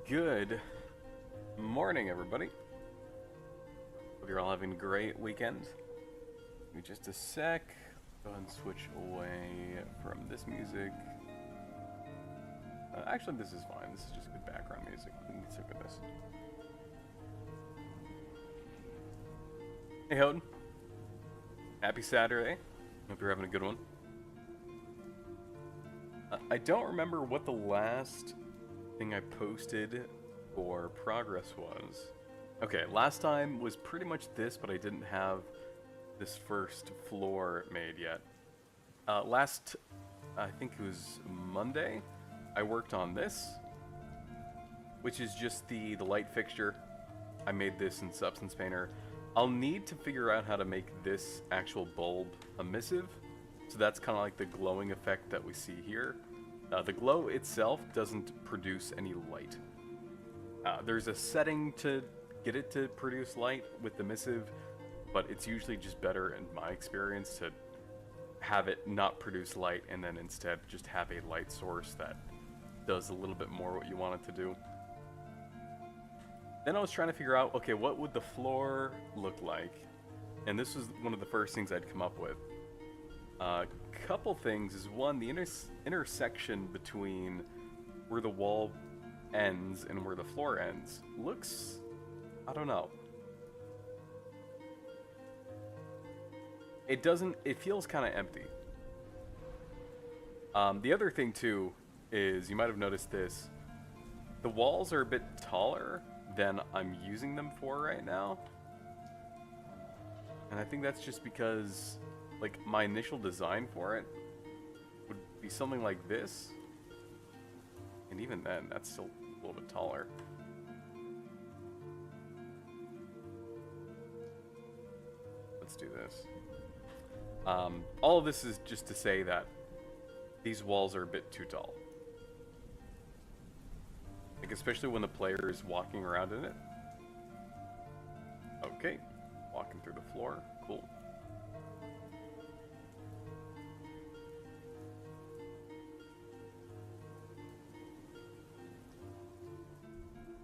Good morning, everybody. Hope you're all having a great weekend. Give me just a sec. Go ahead and switch away from this music. Actually, this is fine. This is just good background music. We can stick with this. Hey, Houghton. Happy Saturday. Hope you're having a good one. I don't remember what the last thing I posted for progress was. Okay, last time was pretty much this, but I didn't have this first floor made yet. I think it was Monday, I worked on this, which is just the light fixture. I made this in Substance Painter. I'll need to figure out how to make this actual bulb emissive, so that's kind of like the glowing effect that we see here. The glow itself doesn't produce any light. There's a setting to get it to produce light with the emissive, but it's usually just better, in my experience, to have it not produce light and then instead just have a light source that does a little bit more what you want it to do. Then I was trying to figure out, okay, what would the floor look like? And this was one of the first things I'd come up with. Couple things is, one, the intersection between where the wall ends and where the floor ends looks, I don't know. It feels kind of empty. The other thing too is, you might have noticed this, the walls are a bit taller than I'm using them for right now. And I think that's just because, like, my initial design for it would be something like this. And even then, that's still a little bit taller. Let's do this. All of this is just to say that these walls are a bit too tall. Like, especially when the player is walking around in it. Okay, walking through the floor, cool.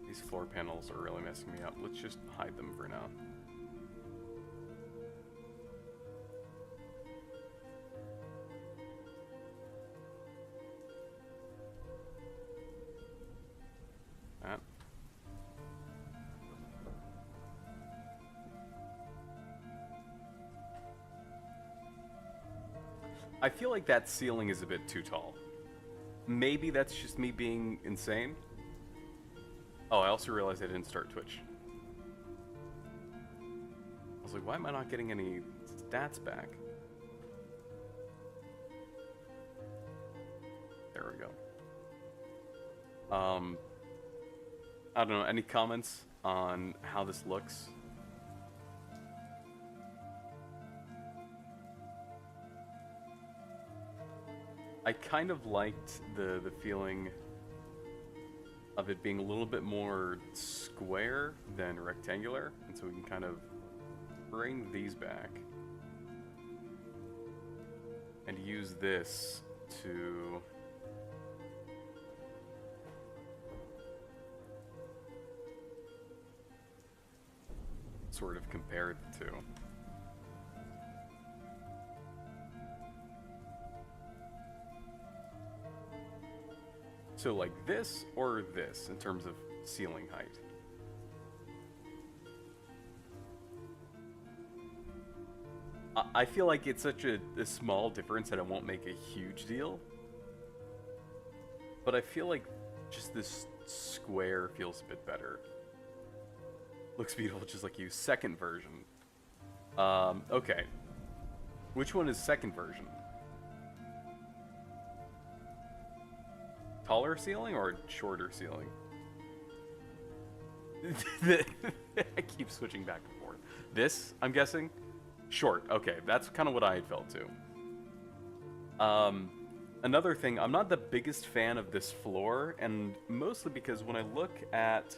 These floor panels are really messing me up. Let's just hide them for now. That. I feel like that ceiling is a bit too tall. Maybe that's just me being insane. Oh, I also realized I didn't start Twitch. I was like, why am I not getting any stats back? There we go. I don't know, any comments on how this looks? I kind of liked the feeling of it being a little bit more square than rectangular, and so we can kind of bring these back and use this to sort of compare the two. So like this or this in terms of ceiling height. I feel like it's such a small difference that it won't make a huge deal. But I feel like just this square feels a bit better. Looks beautiful just like you. Second version. Okay. Which one is second version? Taller ceiling or shorter ceiling? I keep switching back and forth. This, I'm guessing? Short. Okay, that's kind of what I had felt too. Another thing, I'm not the biggest fan of this floor, and mostly because when I look at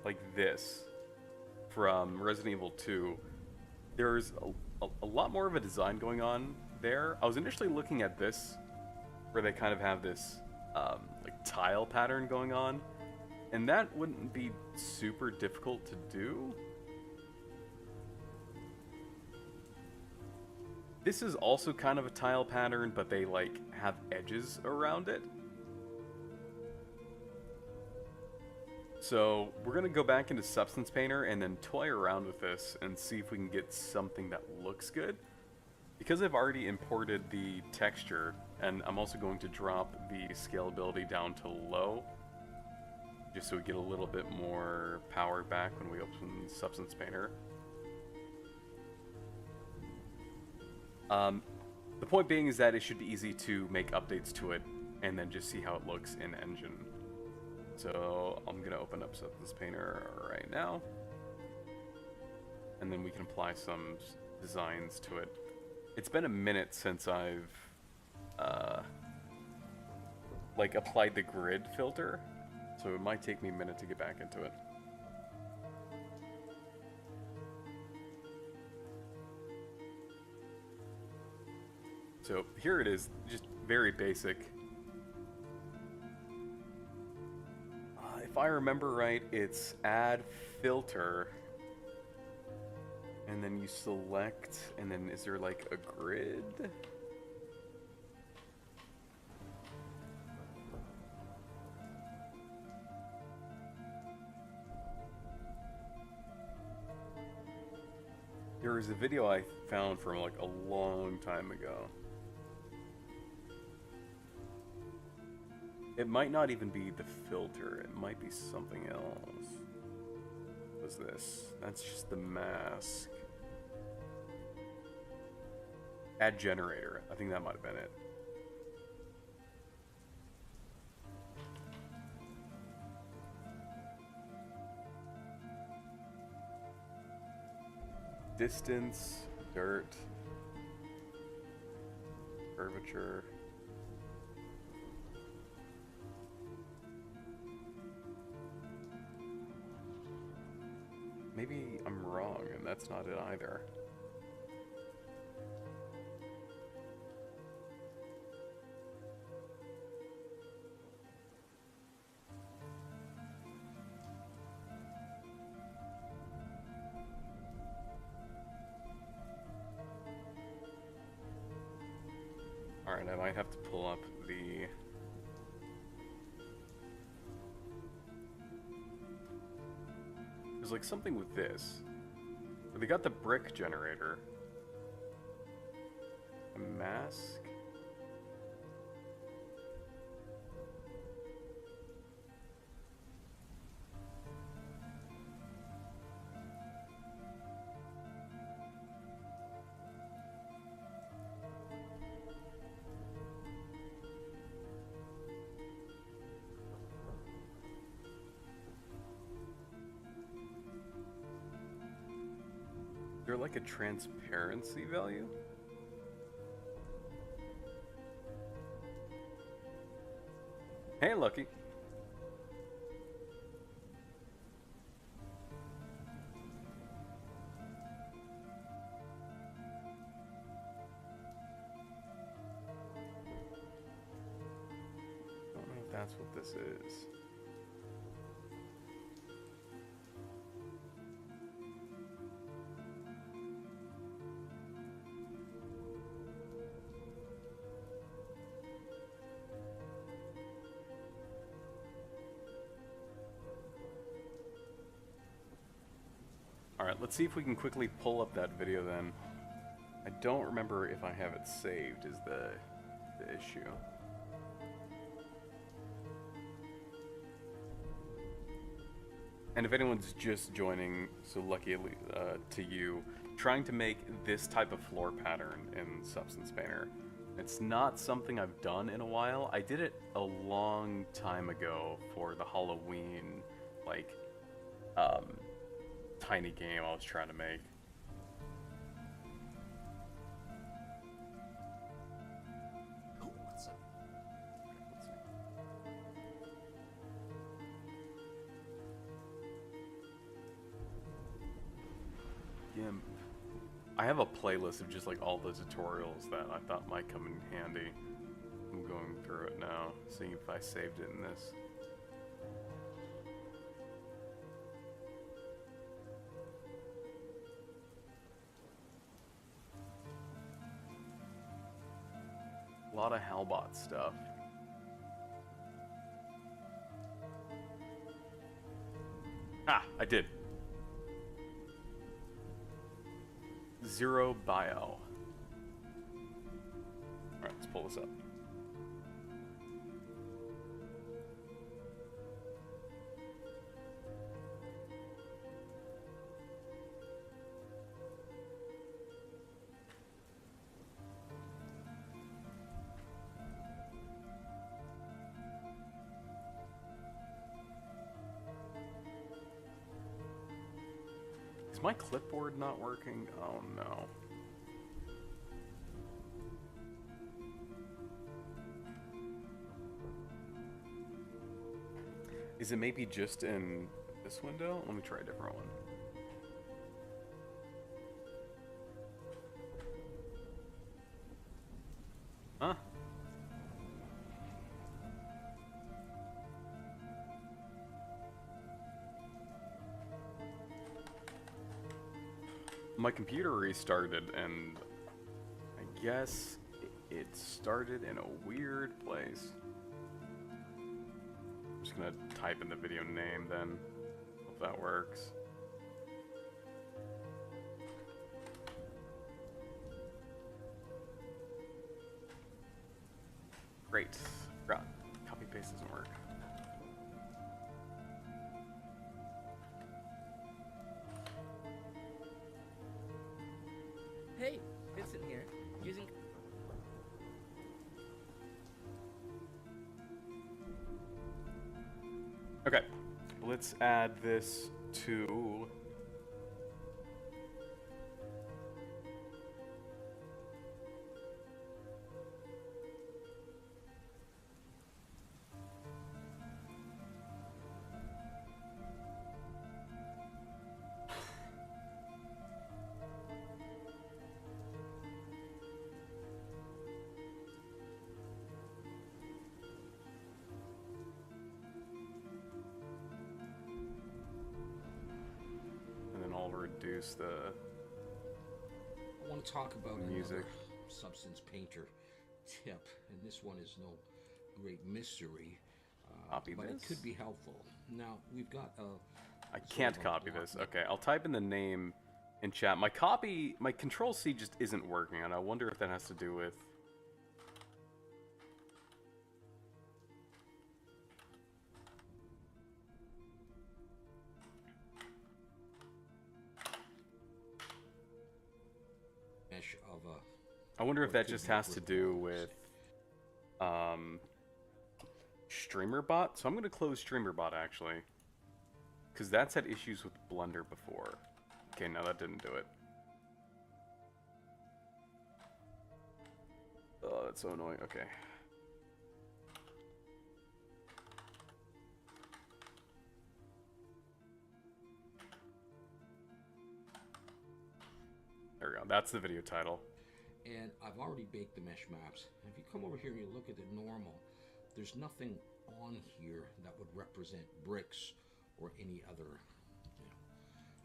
like this from Resident Evil 2, there's a lot more of a design going on there. I was initially looking at this, where they kind of have this like tile pattern going on, And that wouldn't be super difficult to do. This is also kind of a tile pattern, but they like have edges around it. So we're gonna go back into Substance Painter and then toy around with this and see if we can get something that looks good. Because I've already imported the texture, and I'm also going to drop the scalability down to low, just so we get a little bit more power back when we open Substance Painter. The point being is that it should be easy to make updates to it, and then just see how it looks in Engine. So I'm going to open up Substance Painter right now, and then we can apply some designs to it. It's been a minute since I've like applied the grid filter, so it might take me a minute to get back into it. So here it is, just very basic. If I remember right, it's add filter, and then you select, and then is there like a grid? There was a video I found from like a long time ago. It might not even be the filter, it might be something else. What's this? That's just the mask. Add generator, I think that might have been it. Distance, dirt, curvature. Maybe I'm wrong and that's not it either. Alright, I might have to pull up the... There's like something with this. They got the brick generator. A mask? Is there like a transparency value? Hey, Lucky. I don't know if that's what this is. Alright, let's see if we can quickly pull up that video then. I don't remember if I have it saved is the issue. And if anyone's just joining, so lucky to you, trying to make this type of floor pattern in Substance Painter. It's not something I've done in a while. I did it a long time ago for the Halloween, like, tiny game I was trying to make. Oh, what's up? GIMP. I have a playlist of just like all the tutorials that I thought might come in handy. I'm going through it now, seeing if I saved it in this. lot of Halbot stuff. Ah, I did. Zero bio. Alright, let's pull this up. Is my clipboard not working? Oh no. Is it maybe just in this window? Let me try a different one. Huh? My computer restarted and I guess it started in a weird place. I'm just gonna type in the video name then. Hope that works. Great. Forgot. Copy paste doesn't work. Hey, Vincent here. Using Okay, let's add this to reduce the I want to talk about music. another Substance Painter tip, and this one is no great mystery, Copy but this? it could be helpful. Now we've got I can't copy this. Okay, I'll type in the name in chat. My Control C just isn't working, and I wonder if that has to do with. mesh of a. I wonder if what that could just be has to do with with StreamerBot. So I'm gonna close StreamerBot actually, because that's had issues with Blender before. Okay, no, that didn't do it. Oh, that's so annoying. Okay. There we go. That's the video title. And I've already baked the mesh maps. And if you come over here and you look at the normal, there's nothing on here that would represent bricks or any other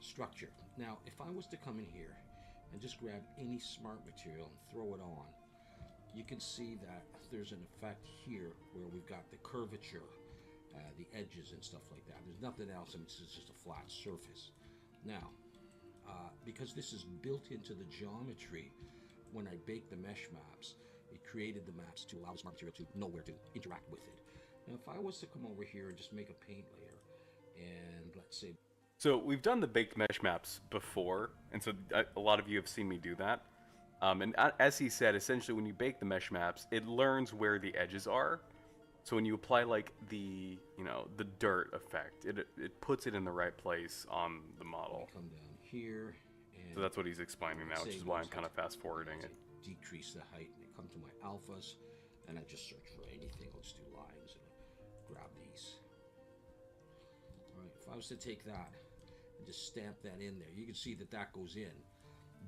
structure. Now, if I was to come in here and just grab any smart material and throw it on, you can see that there's an effect here where we've got the curvature, the edges and stuff like that. There's nothing else, and this is just a flat surface. Now, because this is built into the geometry, when I baked the mesh maps, it created the maps to allow the smart material to know where to interact with it. Now, if I was to come over here and just make a paint layer, and let's say... So we've done the baked mesh maps before, and so a lot of you have seen me do that. And as he said, essentially when you bake the mesh maps, it learns where the edges are. So when you apply like the dirt effect, it puts it in the right place on the model. Come down here, and So that's what he's explaining now, which is why I'm kind of fast forwarding it. Decrease the height, and I come to my alphas, and I just search for anything. I'll just do lines and grab these. All right, if I was to take that and just stamp that in there, you can see that that goes in,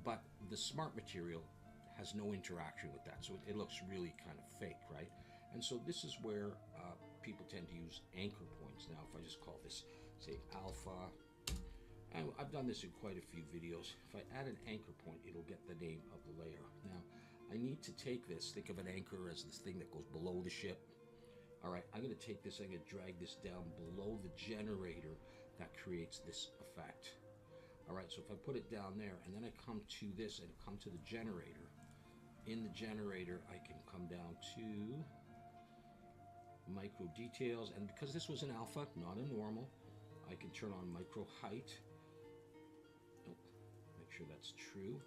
but the smart material has no interaction with that, so it looks really kind of fake, right? And so this is where people tend to use anchor points. Now, if I just call this, say, alpha, and I've done this in quite a few videos. If I add an anchor point, it'll get the name of the layer. Now, I need to take this, think of an anchor as this thing that goes below the ship. All right, I'm gonna take this, I'm gonna drag this down below the generator that creates this effect. All right, so if I put it down there and then I come to this and come to the generator, in the generator I can come down to micro details, and because this was an alpha, not a normal, I can turn on micro height. Oh, make sure that's true.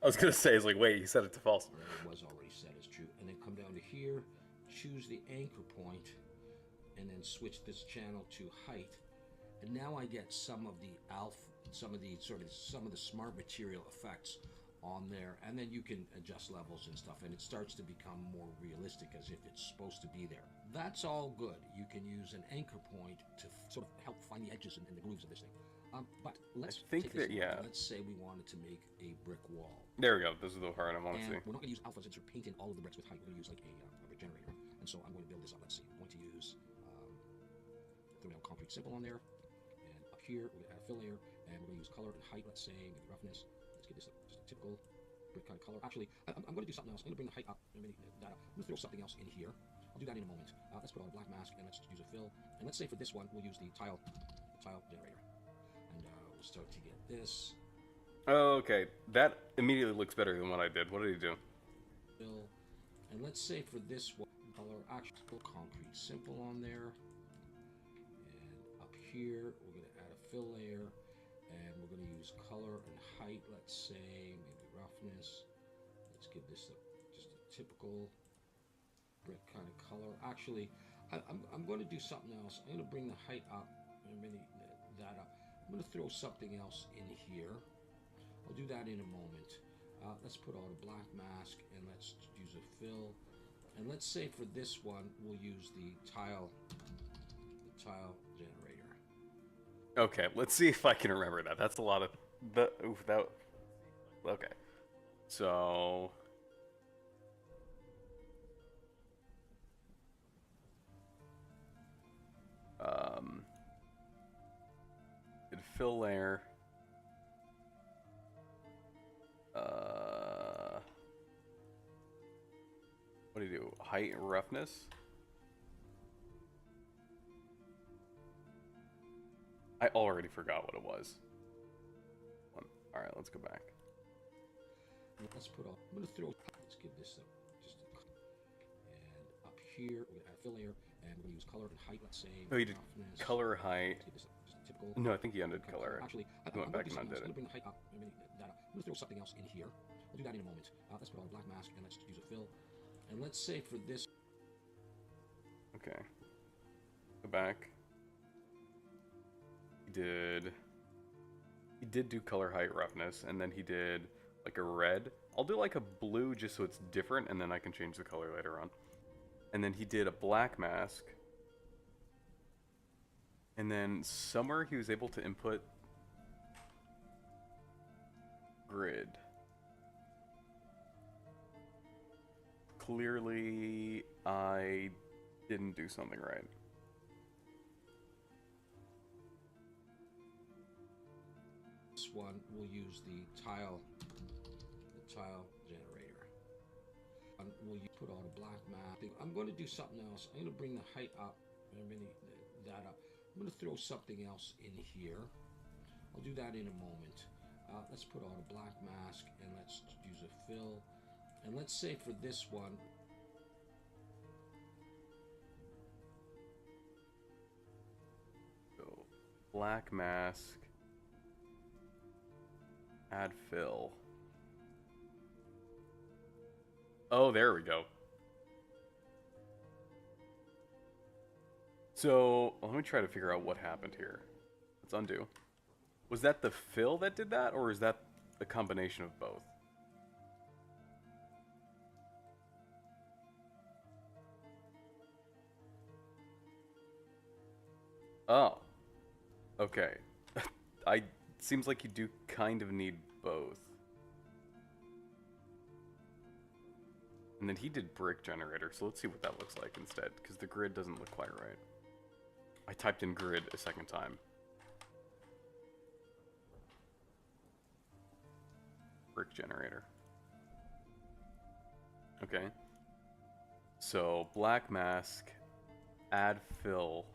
I was gonna say, it's like, wait, you set it to false. It was already set as true. And then come down to here, choose the anchor point, and then switch this channel to height. And now I get some of the some of the smart material effects on there. And then you can adjust levels and stuff, and it starts to become more realistic as if it's supposed to be there. That's all good. You can use an anchor point to sort of help find the edges and the grooves of this thing. But let's think take this that, yeah. Let's say we wanted to make a brick wall. There we go. This is the part I want to And see. we're not going to use alphas and sort of paint in all of the bricks with height. We're going to use like a brick generator. And so I'm going to build this up. Let's see. I'm going to use throw down concrete simple on there. And up here, we're going to add a fill layer. And we're going to use color and height, let's say, maybe roughness. Let's give this just a typical brick kind of color. Actually, I'm going to do something else. I'm going to bring the height up. I'm going to throw something else in here. I'll do that in a moment. Let's put on a black mask and let's use a fill. And let's say for this one, we'll use the tile generator. And we'll start to get this. Oh, okay. That immediately looks better than what I did. What did he do? Fill. And let's say for this one, color actual concrete simple on there. And up here, we're going to add a fill layer. And we're going to use color and height, let's say, maybe roughness. Let's give this just a typical brick kind of color. Actually, I'm going to do something else. I'm going to bring the height up and bring that up. I'm going to throw something else in here. I'll do that in a moment. Let's put on a black mask and let's use a fill. And let's say for this one, we'll use the tile generator. Okay, let's see if I can remember that. That's a lot of the. Oof, that. Okay, so. Did fill layer. What do you do? Height and roughness? I already forgot what it was. Alright, let's go back. Let's put on, I'm going to throw, let's give this just and up here, we're going to add a fill layer, and we're going to use color and height, let's say. Oh, you did roughness. color, height. Let's give this just a typical. No, I think you undid color. Actually, I went back and I'm undid going it. to bring the height up, I'm going to throw something else in here. I'll do that in a moment. Let's put on a black mask, and let's use a fill. And let's say for this. Okay. Go back. He did do color, height, roughness, and then he did like a red. I'll do like a blue just so it's different, and then I can change the color later on. And then he did a black mask. And then somewhere he was able to input grid. Clearly, I didn't do something right. This one, we'll use the tile generator. We'll put on a black mask. I'm going to do something else. I'm going to bring the height up and bring that up. I'm going to throw something else in here. I'll do that in a moment. Let's put on a black mask and let's use a fill. And let's say for this one, So, black mask. Add fill. Oh, there we go. So, let me try to figure out what happened here. Let's undo. Was that the fill that did that, or is that a combination of both? Oh. Okay. Seems like you do kind of need both. And then he did brick generator, so let's see what that looks like instead, because the grid doesn't look quite right. I typed in grid a second time. Brick generator. Okay. So, black mask, add fill,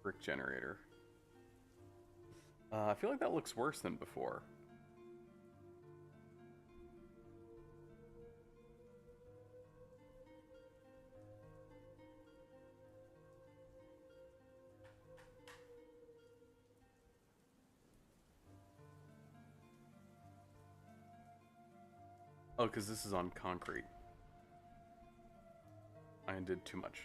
brick generator. I feel like that looks worse than before. Oh, because this is on concrete. I did too much.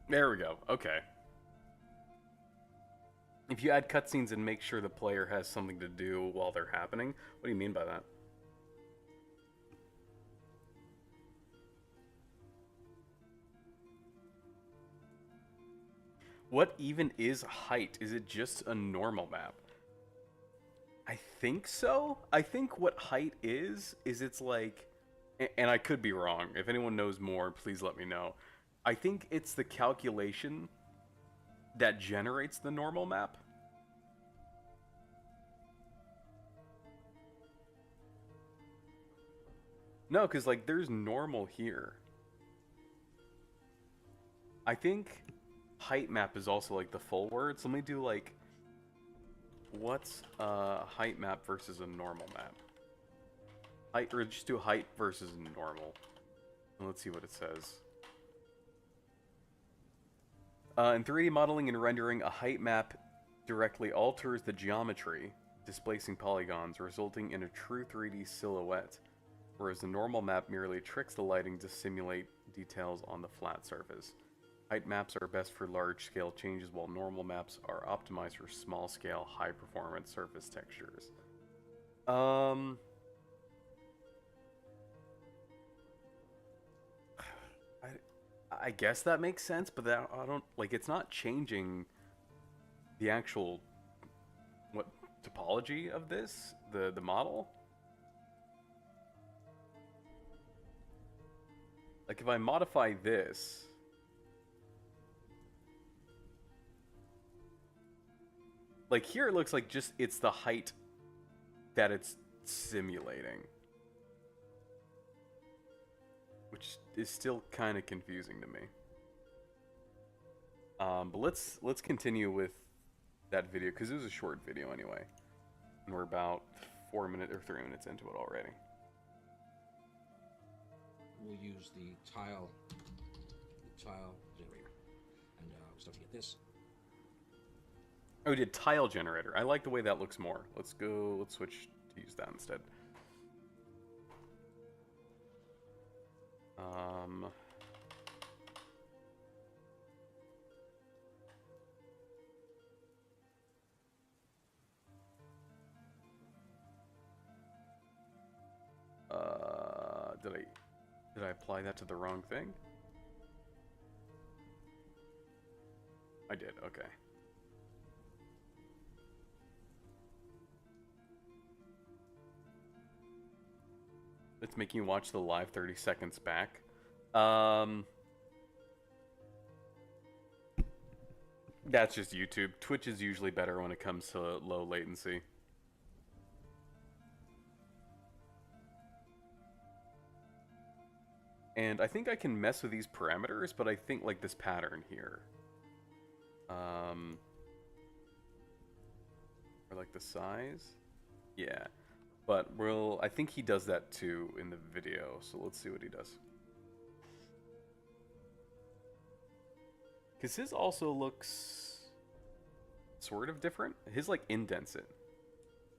There we go. Okay. If you add cutscenes and make sure the player has something to do while they're happening, what do you mean by that? What even is height? Is it just a normal map? I think so. I think what height is it's like, and I could be wrong. If anyone knows more, please let me know. I think it's the calculation that generates the normal map. No, because, like, there's normal here. I think height map is also, like, the full word. So let me do, like, what's a height map versus a normal map? Height, or just do height versus normal. And let's see what it says. In 3D modeling and rendering, a height map directly alters the geometry, displacing polygons, resulting in a true 3D silhouette, whereas the normal map merely tricks the lighting to simulate details on the flat surface. Height maps are best for large-scale changes, while normal maps are optimized for small-scale, high-performance surface textures. I guess that makes sense, but that I don't like. It's not changing the actual topology of this, the model. Like if I modify this, like here it looks like just it's the height that it's simulating, which is still kind of confusing to me. But let's continue with that video because it was a short video anyway, and we're about 4 minutes or 3 minutes into it already. We'll use the tile generator, and we still have to get this. Oh, we did tile generator. I like the way that looks more. Let's switch to use that instead. Did I apply that to the wrong thing? I did, okay. It's making you watch the live 30 seconds back. That's just YouTube. Twitch is usually better when it comes to low latency. And I think I can mess with these parameters, but I think like this pattern here. Or like the size. Yeah. But I think he does that too in the video, so let's see what he does. Because his also looks sort of different. His like indents it.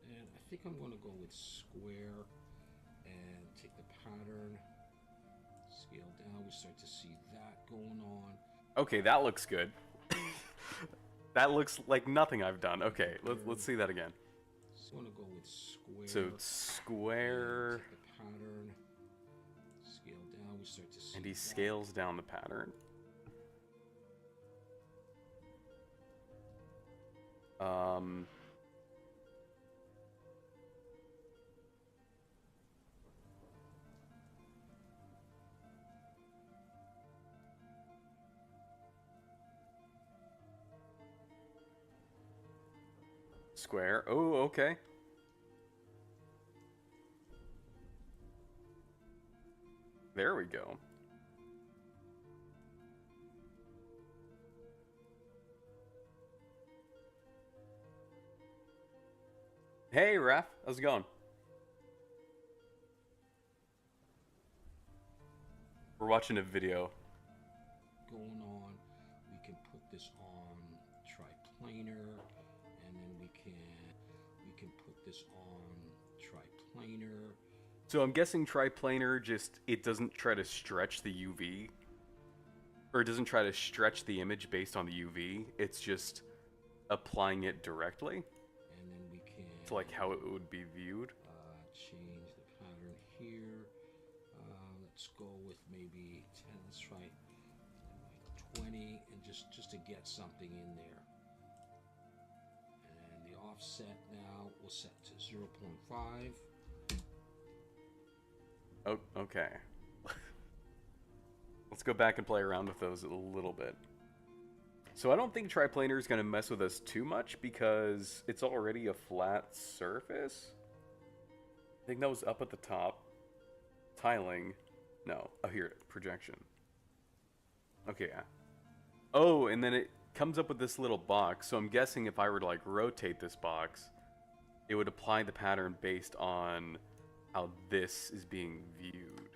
And I think I'm going to go with square and take the pattern, scale down. We start to see that going on. Okay, that looks good. That looks like nothing I've done. Okay, let's see that again. So I'm going to go with square. So square. Take the pattern, scale down. We start to see. And he scales down the pattern. Um, Square. Oh, okay. There we go. Hey, Raph. How's it going? We're watching a video. Going on. We can put this on triplanar, and then we can put this on triplanar. So I'm guessing triplanar just, it doesn't try to stretch the UV. Or it doesn't try to stretch the image based on the UV. It's just applying it directly And then we can to like how it would be viewed. change the pattern here. Let's go with maybe 10. Let's try 20, and just to get something in there. And the offset now we'll set to 0.5. Oh, okay. Let's go back and play around with those a little bit. So I don't think triplanar is going to mess with us too much because it's already a flat surface. I think that was up at the top. Tiling. No. Oh, here. Projection. Okay, yeah. Oh, and then it comes up with this little box. So I'm guessing if I were to like rotate this box, it would apply the pattern based on how this is being viewed.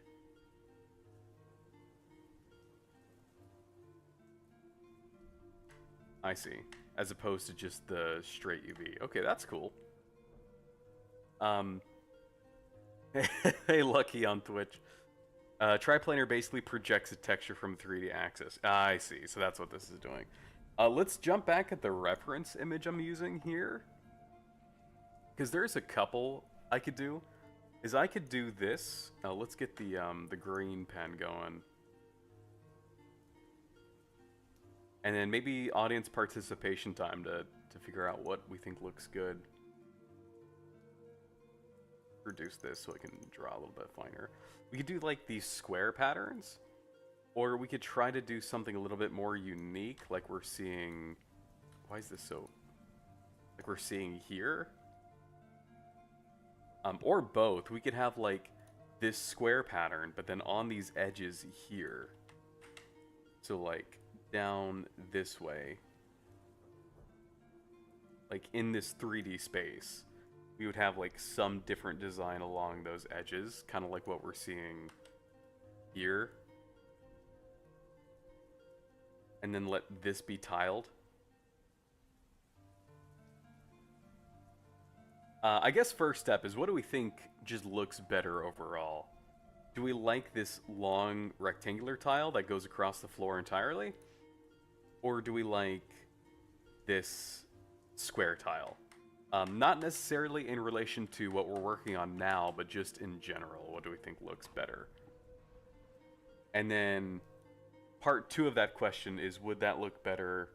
I see. As opposed to just the straight UV. Okay, that's cool. Hey, Lucky on Twitch. Triplanar basically projects a texture from a 3D axis. I see. So that's what this is doing. Let's jump back at the reference image I'm using here. Because there's a couple I could do. I could do this. Let's get the green pen going. And then maybe audience participation time to figure out what we think looks good. Reduce this so I can draw a little bit finer. We could do like these square patterns. Or we could try to do something a little bit more unique, like we're seeing... Why is this so... Like we're seeing here? Or both. We could have like this square pattern, but then on these edges here. So like down this way. Like in this 3D space. We would have like some different design along those edges. Kind of like what we're seeing here. And then let this be tiled. I guess first step is, what do we think just looks better overall? Do we like this long rectangular tile that goes across the floor entirely? Or do we like this square tile? Not necessarily in relation to what we're working on now, but just in general, what do we think looks better? And then part 2 of that question is, would that look better,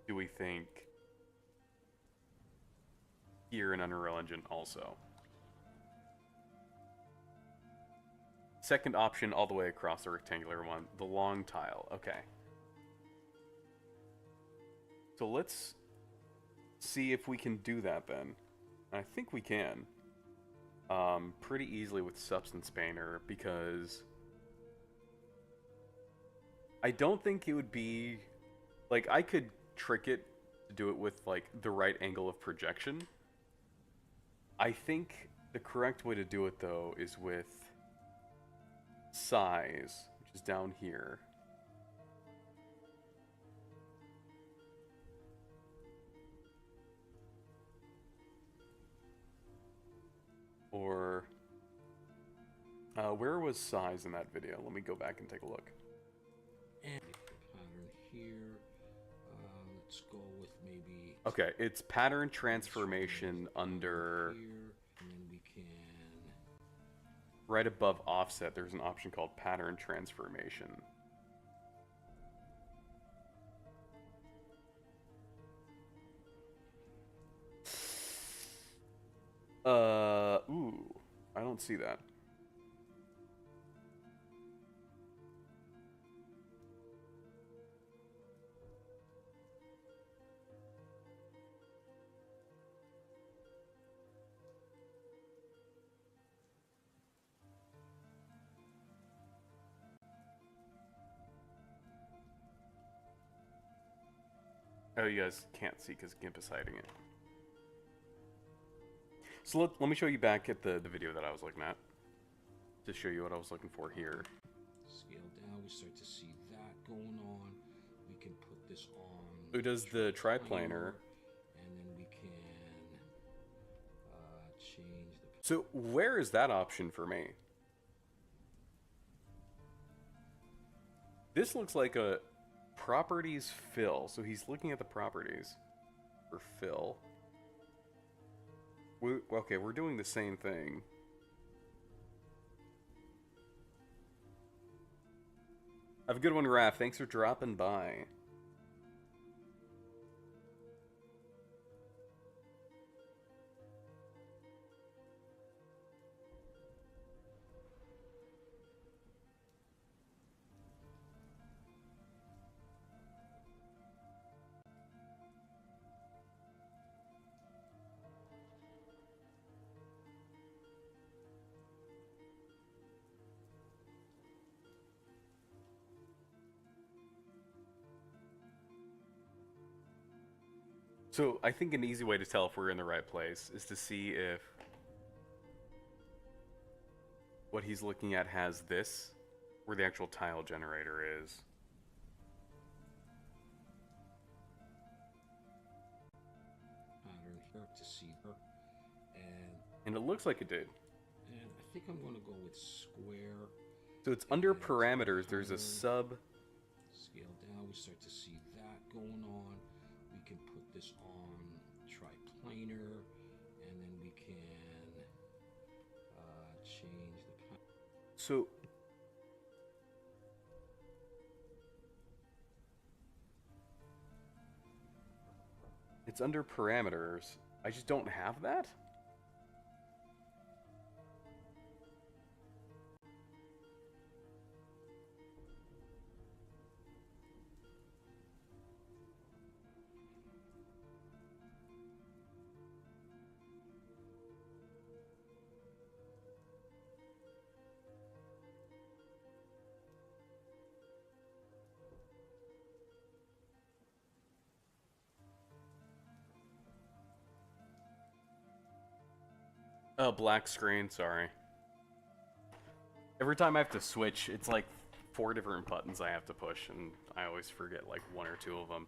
do we think, here in Unreal Engine also? Second option all the way across the rectangular one, the long tile. Okay. So let's see if we can do that then. I think we can. Pretty easily with Substance Painter, because I don't think it would be... Like, I could trick it to do it with, like, the right angle of projection. I think the correct way to do it, though, is with size, which is down here. Or, where was size in that video? Let me go back and take a look. And pattern here. Let's go with maybe... Okay, it's pattern transformation under... Here, and then we can... Right above offset, there's an option called pattern transformation. Ooh, I don't see that. Oh, you guys can't see because GIMP is hiding it. So let me show you back at the video that I was looking at. To show you what I was looking for here. Scale down, we start to see that going on. We can put this on. Who does the triplanar? And then we can change the. So where is that option for me? This looks like a properties fill. So he's looking at the properties for fill. Okay, we're doing the same thing. Have a good one, Raph. Thanks for dropping by. So I think an easy way to tell if we're in the right place is to see if what he's looking at has this, where the actual tile generator is. Pattern here to see her, And it looks like it did. and I think I'm going to go with square. So it's under parameters. There's a sub. Scale down, we start to see that going on. We can put this on triplanar, and then we can change the pattern. So it's under parameters. I just don't have that? Oh, black screen, sorry. Every time I have to switch, it's like 4 different buttons I have to push, and I always forget like 1 or 2 of them.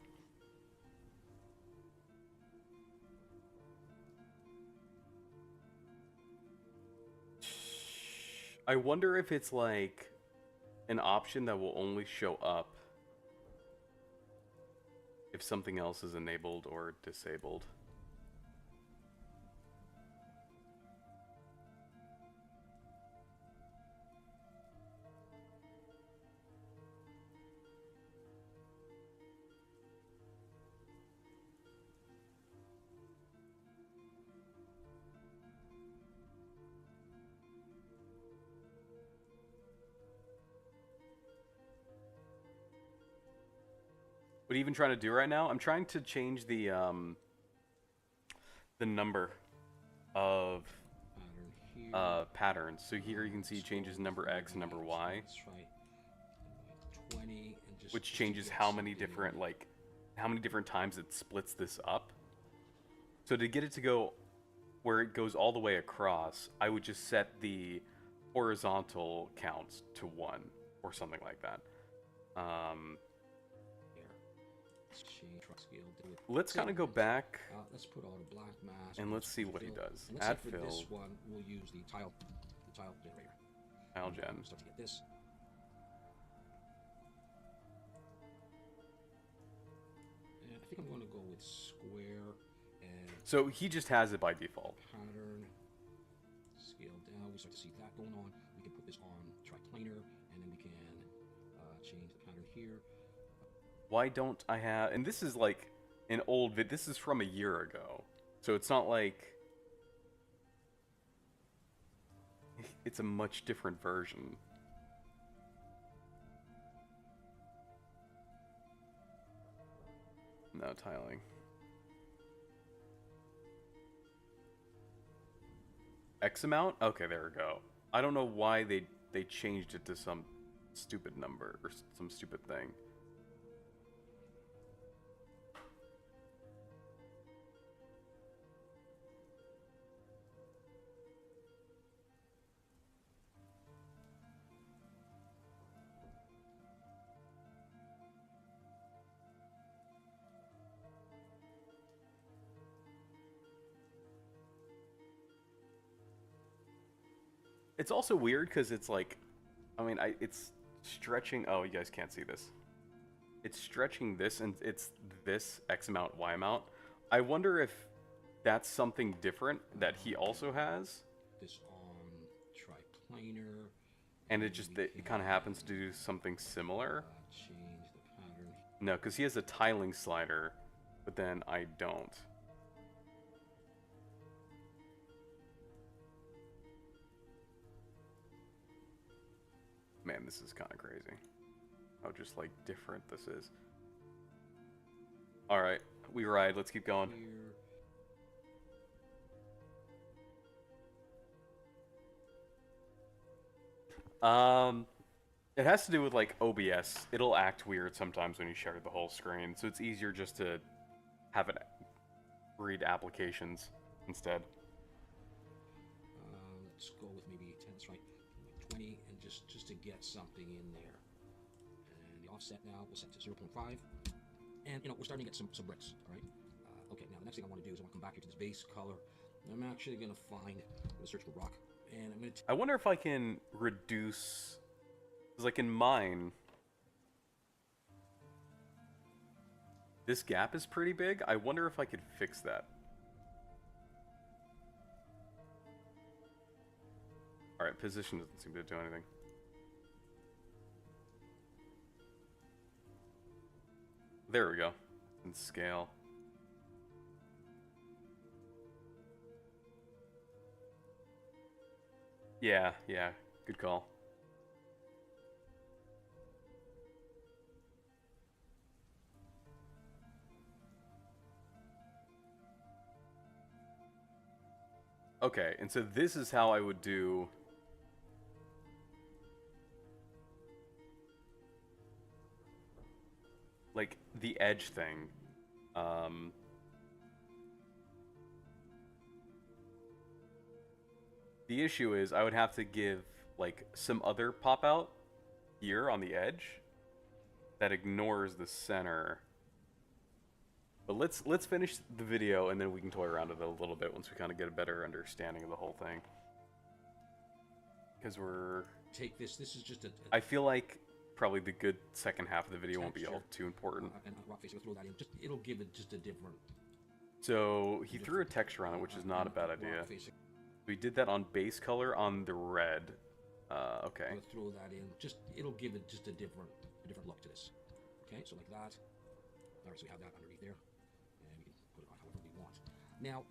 I wonder if it's like an option that will only show up if something else is enabled or disabled. What are you even trying to do right now? I'm trying to change the number of Pattern here. patterns. So here you can see changes number X and number Y, Let's try 20 and just which to changes get how many something different how many different times it splits this up. So to get it to go where it goes all the way across, I would just set the horizontal counts to 1 or something like that. here. Let's change truck scale. Do it. Let's kind of go back. Let's put all the black mask. And we'll let's see put what he fill. does. And let's Add say for this fill. one, we'll use the tile generator. Algen. We'll start to get this. And I think I'm going to go with square and So he just has it by default. pattern. Scale down. We start to see that going on. We can put this on triplanar, and then we can change the pattern here. Why don't I have... And this is like an old vid. This is from a year ago. So it's not like it's a much different version. No tiling. X amount? Okay, there we go. I don't know why they changed it to some stupid number or some stupid thing. It's also weird because it's like, I mean, it's stretching. Oh, you guys can't see this. It's stretching this, and it's this X amount, Y amount. I wonder if that's something different that he also has, This on triplanar. and it kind of happens to do something similar. Change the pattern. No, because he has a tiling slider, but then I don't. Man, this is kind of crazy. How just like different this is. All right, we ride. Let's keep going. Here. It has to do with like OBS. It'll act weird sometimes when you share the whole screen, so it's easier just to have it read applications instead. Let's go with maybe 10, that's right, 20, and just to get something in there. And the offset now we'll set to 0.5. And we're starting to get some bricks, all right? Okay, now the next thing I want to do is I want to come back here to this base color. And I'm actually going to search for rock, and I'm going to I wonder if I can reduce, 'cause like in mine, this gap is pretty big. I wonder if I could fix that. Alright, position doesn't seem to do anything. There we go. And scale. Yeah, good call. Okay, and so this is how I would do like the edge thing. The issue is I would have to give like some other pop out here on the edge that ignores the center. But let's finish the video and then we can toy around with it a little bit once we kind of get a better understanding of the whole thing. Because we're take this. This is just a I feel like probably the good second half of the video won't be all too important. and rock face. We'll throw that in. It'll give it just a different. So he threw a texture on it, which is not a bad idea. Rock face. We did that on base color on the red. Okay. We'll throw that in. It'll give it just a different look to this. Okay, so like that. All right, so we have that underneath there, and we can put it on however we want. Now,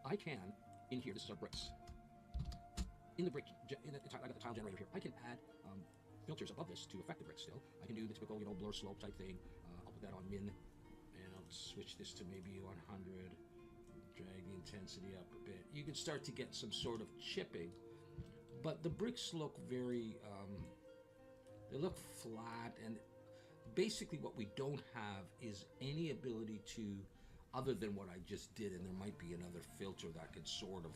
I can in here. This is our bricks. In the brick, I got the tile generator here. I can add filters above this to affect the bricks. Still, I can do the typical, blur slope type thing. I'll put that on min, and I'll switch this to maybe 100. Drag the intensity up a bit. You can start to get some sort of chipping, but the bricks look very, they look flat, and basically what we don't have is any ability to, other than what I just did, and there might be another filter that could sort of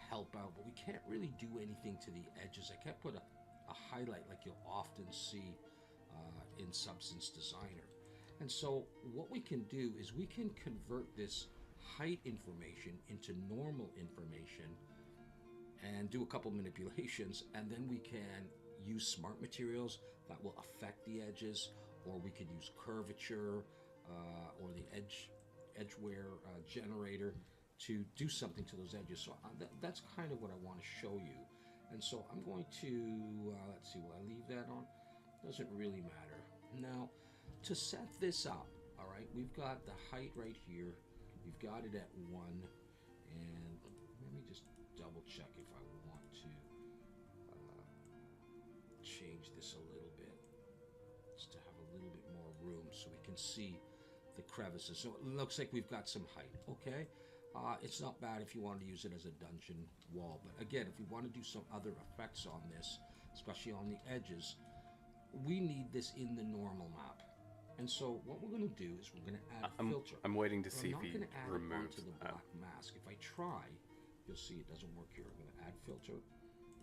help out, but we can't really do anything to the edges. I can't put a highlight like you'll often see in Substance Designer. And so what we can do is we can convert this height information into normal information and do a couple manipulations, and then we can use smart materials that will affect the edges, or we could use curvature or the edgeware generator to do something to those edges. So that's kind of what I want to show you. And so I'm going to, let's see, will I leave that on? Doesn't really matter. Now, to set this up, all right, we've got the height right here. We've got it at 1, and let me just double check if I want to. change this a little bit, just to have a little bit more room so we can see the crevices. So it looks like we've got some height, okay? It's not bad if you want to use it as a dungeon wall, but again, if we want to do some other effects on this, especially on the edges, we need this in the normal map. And so what we're going to do is we're going to add a filter. I'm waiting to But see I'm if he not going to add it removes onto the that. black mask. If I try, you'll see it doesn't work here. I'm going to add filter,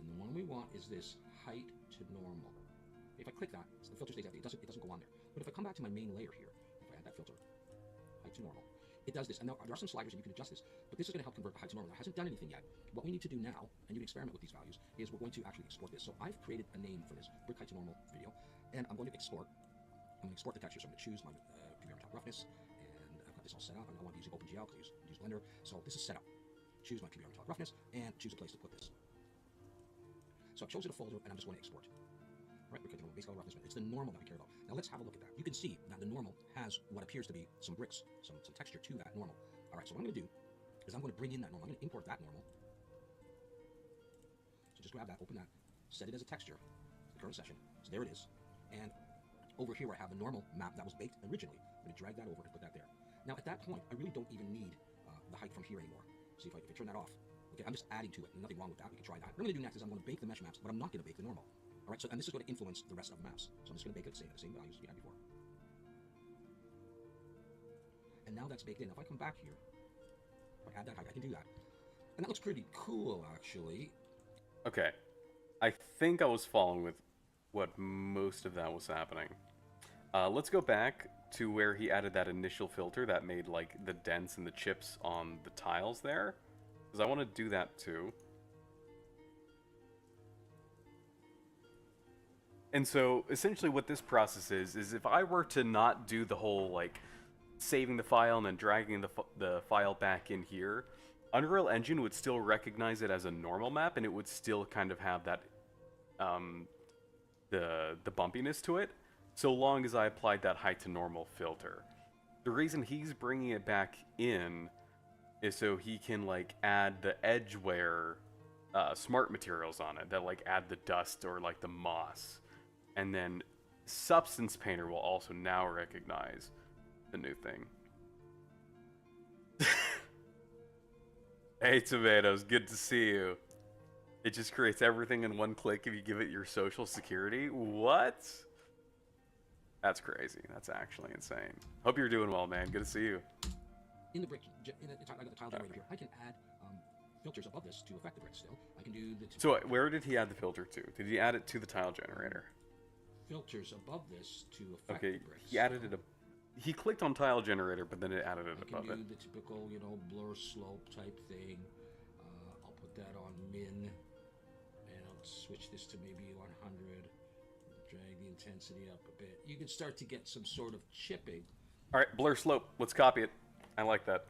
and the one we want is this height to normal. If I click that, the filter stays empty. It doesn't go on there. But if I come back to my main layer here, if I add that filter, height to normal, it does this. And now there are some sliders and you can adjust this, but this is going to help convert the height to normal. It hasn't done anything yet. What we need to do now, and you can experiment with these values, is we're going to actually export this. So I've created a name for this brick height to normal video, and I'm going to export. I'm going to export the texture. So I'm going to choose my preview on top roughness, and I've got this all set up. I want to use OpenGL because I use Blender. So this is set up. Choose my preview on top roughness, and choose a place to put this. So I've chosen a folder, and I'm just going to export. Right, we're clicking on base color roughness. It's the normal that we care about. Now let's have a look at that. You can see that the normal has what appears to be some bricks, some texture to that normal. All right, so what I'm going to do is I'm going to bring in that normal. I'm going to import that normal. So just grab that, open that, set it as a texture, the current session. So there it is. And over here I have the normal map that was baked originally. I'm going to drag that over and put that there. Now at that point, I really don't even need the height from here anymore. See if I turn that off. Okay, I'm just adding to it. Nothing wrong with that. We can try that. What I'm going to do next is I'm going to bake the mesh maps, but I'm not going to bake the normal. All right, so and this is going to influence the rest of the maps. So I'm just going to bake it at the same values we had before. And now that's baked in. If I come back here, if I add that height, I can do that. And that looks pretty cool, actually. Okay. I think I was following with what most of that was happening. Let's go back to where he added that initial filter that made like the dents and the chips on the tiles there. Because I want to do that too. And so essentially what this process is if I were to not do the whole like saving the file and then dragging the file back in here, Unreal Engine would still recognize it as a normal map and it would still kind of have that the bumpiness to it, so long as I applied that height to normal filter. The reason he's bringing it back in is so he can like add the edgeware smart materials on it that like add the dust or like the moss. And then Substance Painter will also now recognize the new thing. Hey Tomatoes, good to see you. It just creates everything in one click if you give it your social security. What? That's crazy. That's actually insane. Hope you're doing well, man. Good to see you. In the brick, I got the tile generator here. I can add filters above this to affect the brick still. I can do the... So where did he add the filter to? Did he add it to the tile generator? Filters above this to affect Okay, the bricks. he added it. He clicked on tile generator, but then it added it I above can it. do the typical, you know, blur slope type thing. I'll put that on min, and I'll switch this to maybe 100. Drag the intensity up a bit. You can start to get some sort of chipping. All right, blur slope. Let's copy it. I like that.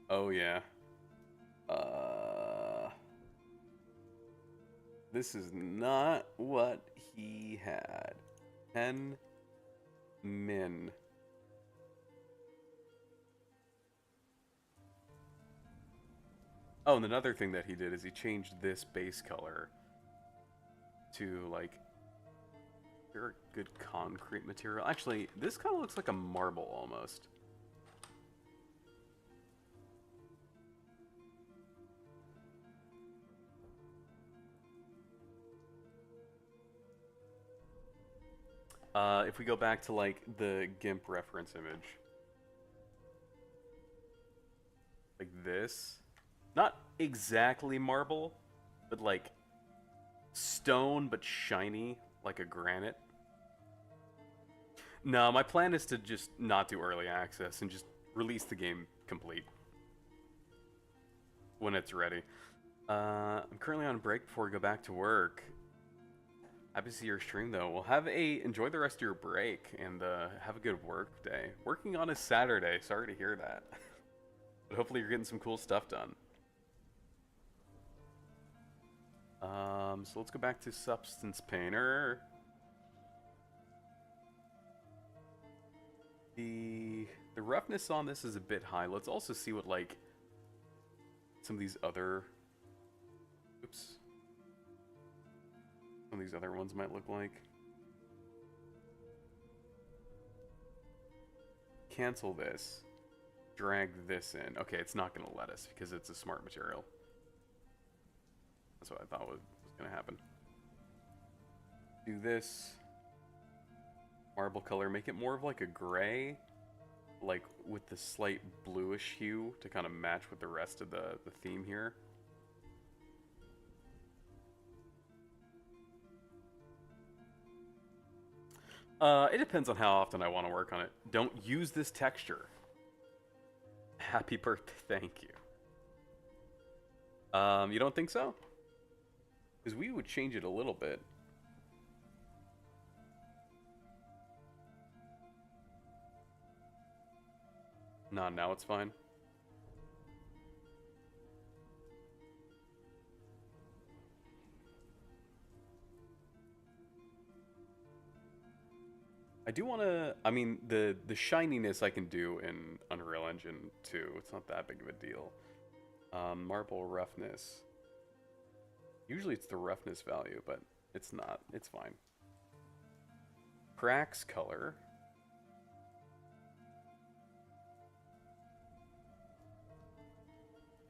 Oh yeah. This is not what he had. 10 min. Oh, and another thing that he did is he changed this base color to like, is there a good concrete material? Actually, this kind of looks like a marble almost. If we go back to like the GIMP reference image, like this, not exactly marble, but like stone, but shiny, like a granite. No, my plan is to just not do early access and just release the game complete when it's ready. I'm currently on break before I go back to work. Happy to see your stream though. Well, enjoy the rest of your break and have a good work day. Working on a Saturday. Sorry to hear that. But hopefully you're getting some cool stuff done. So let's go back to Substance Painter. The roughness on this is a bit high. Let's also see what like some of these other some of these other ones might look like. Cancel this. Drag this in. Okay, it's not going to let us because it's a smart material. That's what I thought was going to happen. Do this. Marble color. Make it more of like a gray. Like with the slight bluish hue to kind of match with the rest of the theme here. It depends on how often I want to work on it. Don't use this texture. Happy birthday, thank you. You don't think so? Because we would change it a little bit. Nah, now it's fine. I do want to, I mean, the shininess I can do in Unreal Engine 2. It's not that big of a deal. Marble roughness. Usually it's the roughness value, but it's not. It's fine. Cracks color.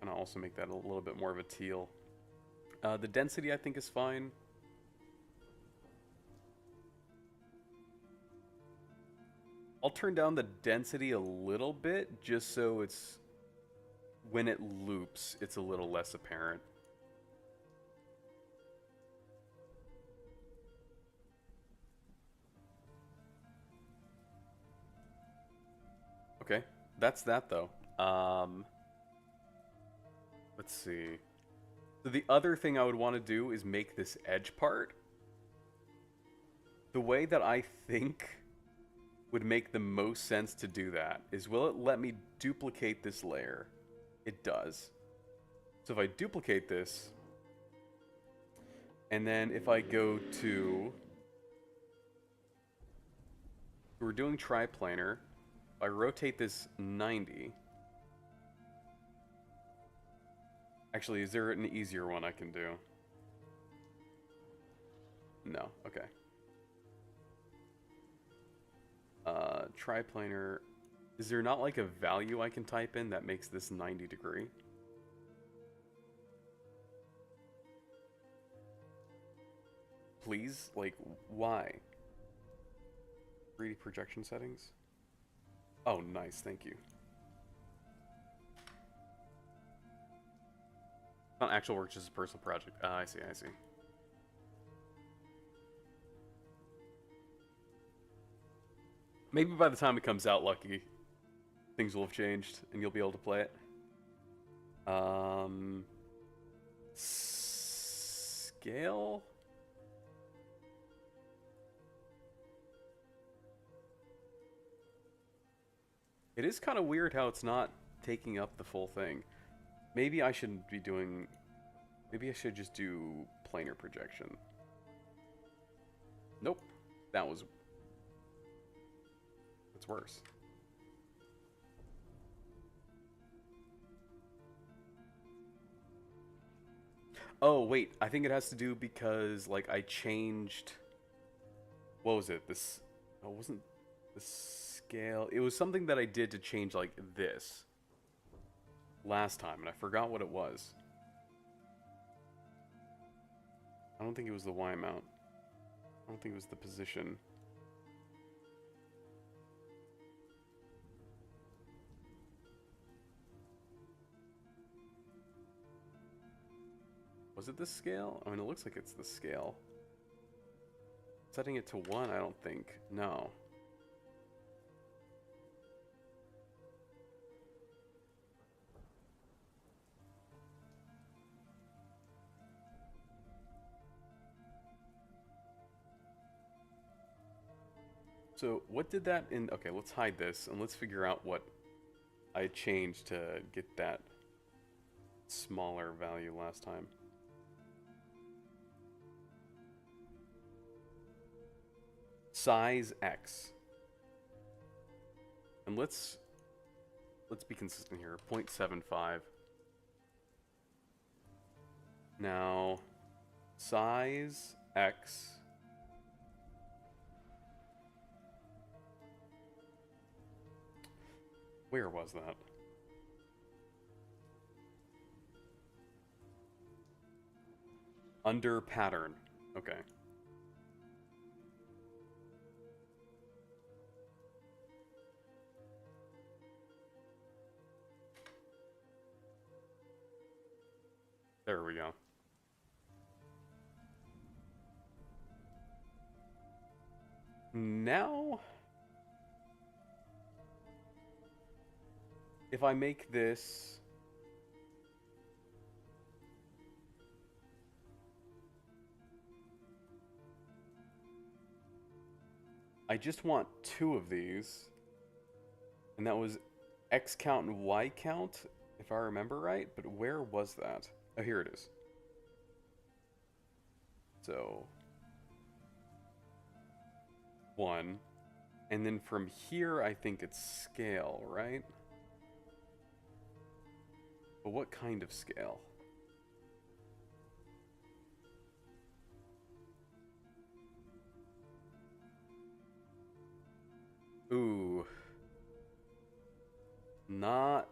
And I'll also make that a little bit more of a teal. The density I think is fine. I'll turn down the density a little bit, just so it's, when it loops, it's a little less apparent. Okay, that's that though. Let's see. So the other thing I would want to do is make this edge part. The way that I think would make the most sense to do that is, will it let me duplicate this layer? It does. So if I duplicate this, and then if I go to, we're doing triplanar, I rotate this 90. Actually, is there an easier one I can do? No, okay. Triplanar. Is there not like a value I can type in that makes this 90 degree? Please? Like, why? 3D projection settings? Oh, nice, thank you. Not actual work, just a personal project. I see, I see. Maybe by the time it comes out, Lucky, things will have changed and you'll be able to play it. Scale? It is kind of weird how it's not taking up the full thing. Maybe I shouldn't be doing... Maybe I should just do planar projection. Nope. That was... It's worse. Oh, wait. I think it has to do because, like, I changed... What was it? This... Oh, it wasn't the scale. It was something that I did to change, like, this. Last time, and I forgot what it was. I don't think it was the Y mount. I don't think it was the position. Was it the scale? I mean, it looks like it's the scale. Setting it to 1, I don't think. No. So, what did that in... Okay, let's hide this, and let's figure out what I changed to get that smaller value last time. Size X. And let's be consistent here. 0.75. Now, size X. Where was that? Under pattern. Okay. There we go. Now, if I make this I just want 2 of these, and that was X count and Y count, if I remember right, but where was that? Oh, here it is. So 1, and then from here I think it's scale, right? But what kind of scale? Ooh. Not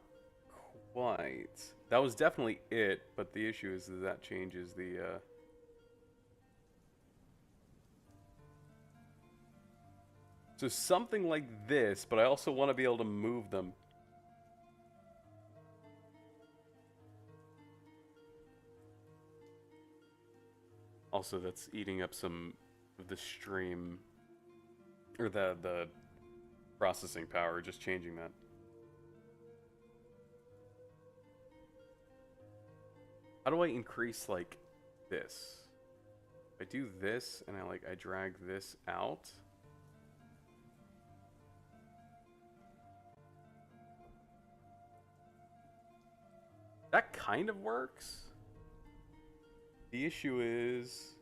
quite. That was definitely it, but the issue is that changes the, So something like this, but I also want to be able to move them. Also, that's eating up some of the stream, or the processing power, just changing that. How do I increase, like, this? I do this, and I drag this out. That kind of works. The issue is...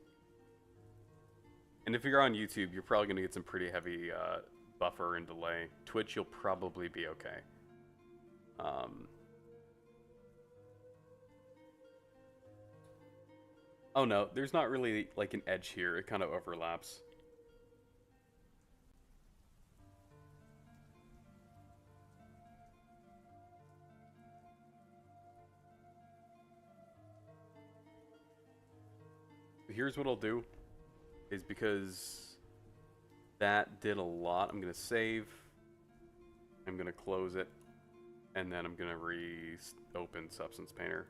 And if you're on YouTube, you're probably going to get some pretty heavy buffer and delay. Twitch, you'll probably be okay. Oh no, there's not really like an edge here. It kind of overlaps. Here's what I'll do, is because that did a lot, I'm going to save, I'm going to close it, and then I'm going to reopen Substance Painter.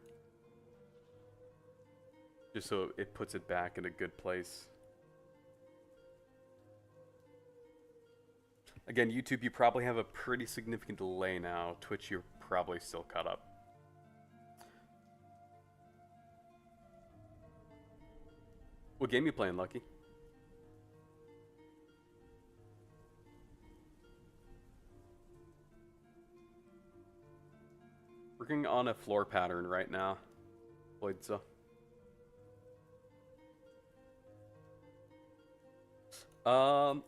Just so it puts it back in a good place. Again, YouTube, you probably have a pretty significant delay now. Twitch, you're probably still caught up. What game you playing, Lucky? Working on a floor pattern right now, Lloydza.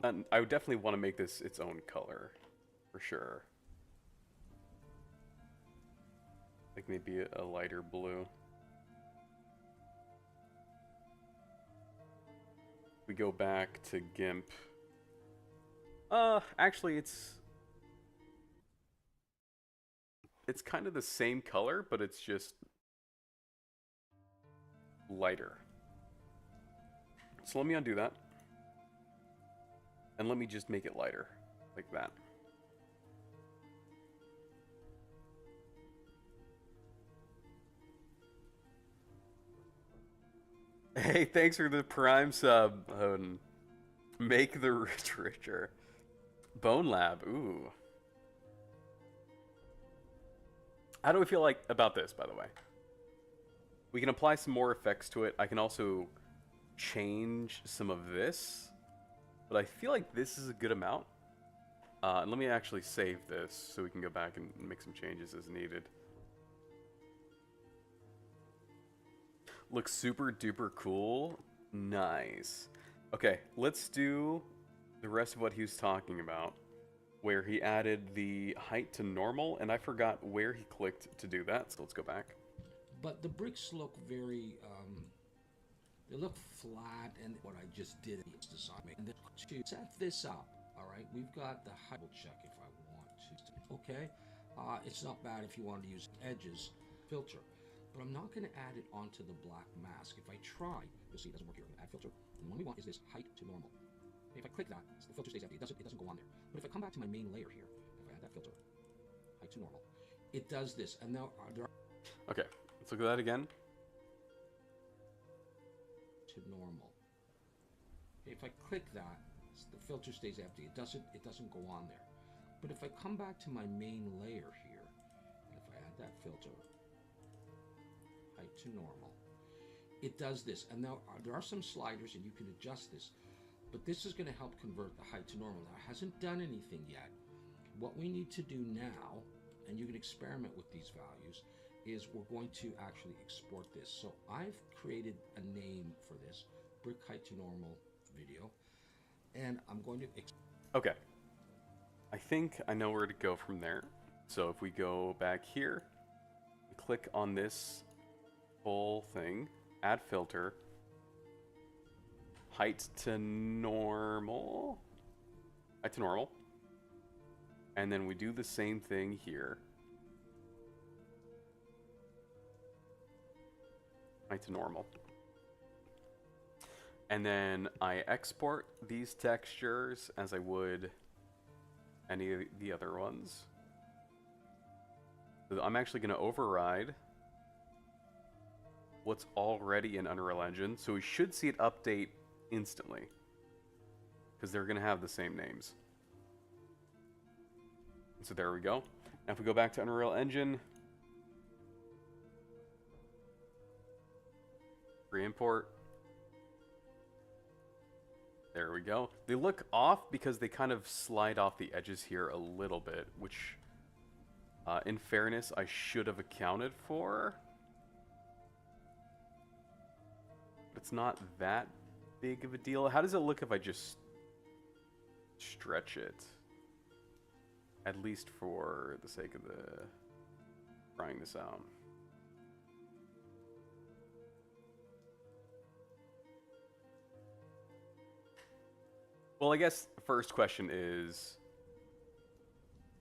And I would definitely want to make this its own color, for sure. Like maybe a lighter blue. We go back to GIMP. Actually it's kind of the same color, but it's just lighter. So let me undo that. And let me just make it lighter, like that. Hey, thanks for the Prime sub, Odin. Make the rich richer. Bone Lab, ooh. How do we feel like about this, by the way? We can apply some more effects to it. I can also change some of this. But I feel like this is a good amount. And let me actually save this so we can go back and make some changes as needed. Looks super duper cool. Nice. Okay, let's do the rest of what he was talking about. where he added the height to normal, and I forgot where he clicked to do that, so let's go back. But the bricks look very, they look flat, and what I just did is design. And then to set this up, all right, we've got the height. We'll check if I want to. Okay, it's not bad if you want to use edges filter, but I'm not going to add it onto the black mask. If I try, you'll see it doesn't work here. Add filter. And what we want is this height to normal. If I click that, the filter stays empty. It doesn't go on there. But if I come back to my main layer here, if I add that filter, height to normal, it does this. And now there are Okay, let's look at that again. to normal. If I click that, the filter stays empty. It doesn't go on there. But if I come back to my main layer here, and if I add that filter, height to normal, it does this. And now there are some sliders, and you can adjust this. But this is going to help convert the height to normal. Now, it hasn't done anything yet. What we need to do now, and you can experiment with these values, is we're going to actually export this. So I've created a name for this, brick height to normal video, and I'm going to Okay, I think I know where to go from there. So if we go back here, click on this whole thing, add filter, height to normal, and then we do the same thing here. Height to normal. And then I export these textures as I would any of the other ones. So I'm actually going to override what's already in Unreal Engine, so we should see it update instantly, because they're going to have the same names. So there we go. Now if we go back to Unreal Engine, re-import. There we go. They look off because they kind of slide off the edges here a little bit, which, in fairness, I should have accounted for. But it's not that big of a deal. How does it look if I just stretch it? At least for the sake of trying this out. Well, I guess the first question is,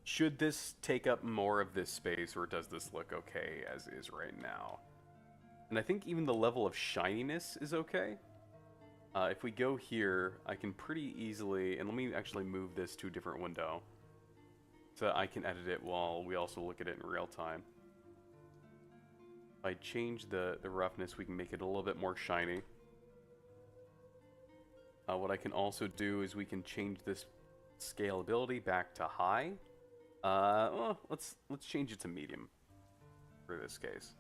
should this take up more of this space, or does this look okay as is right now? And I think even the level of shininess is okay. If we go here, I can pretty easily, and let me actually move this to a different window, so that I can edit it while we also look at it in real time. If I change the roughness, we can make it a little bit more shiny. What I can also do is we can change this scalability back to high. Well, let's change it to medium for this case.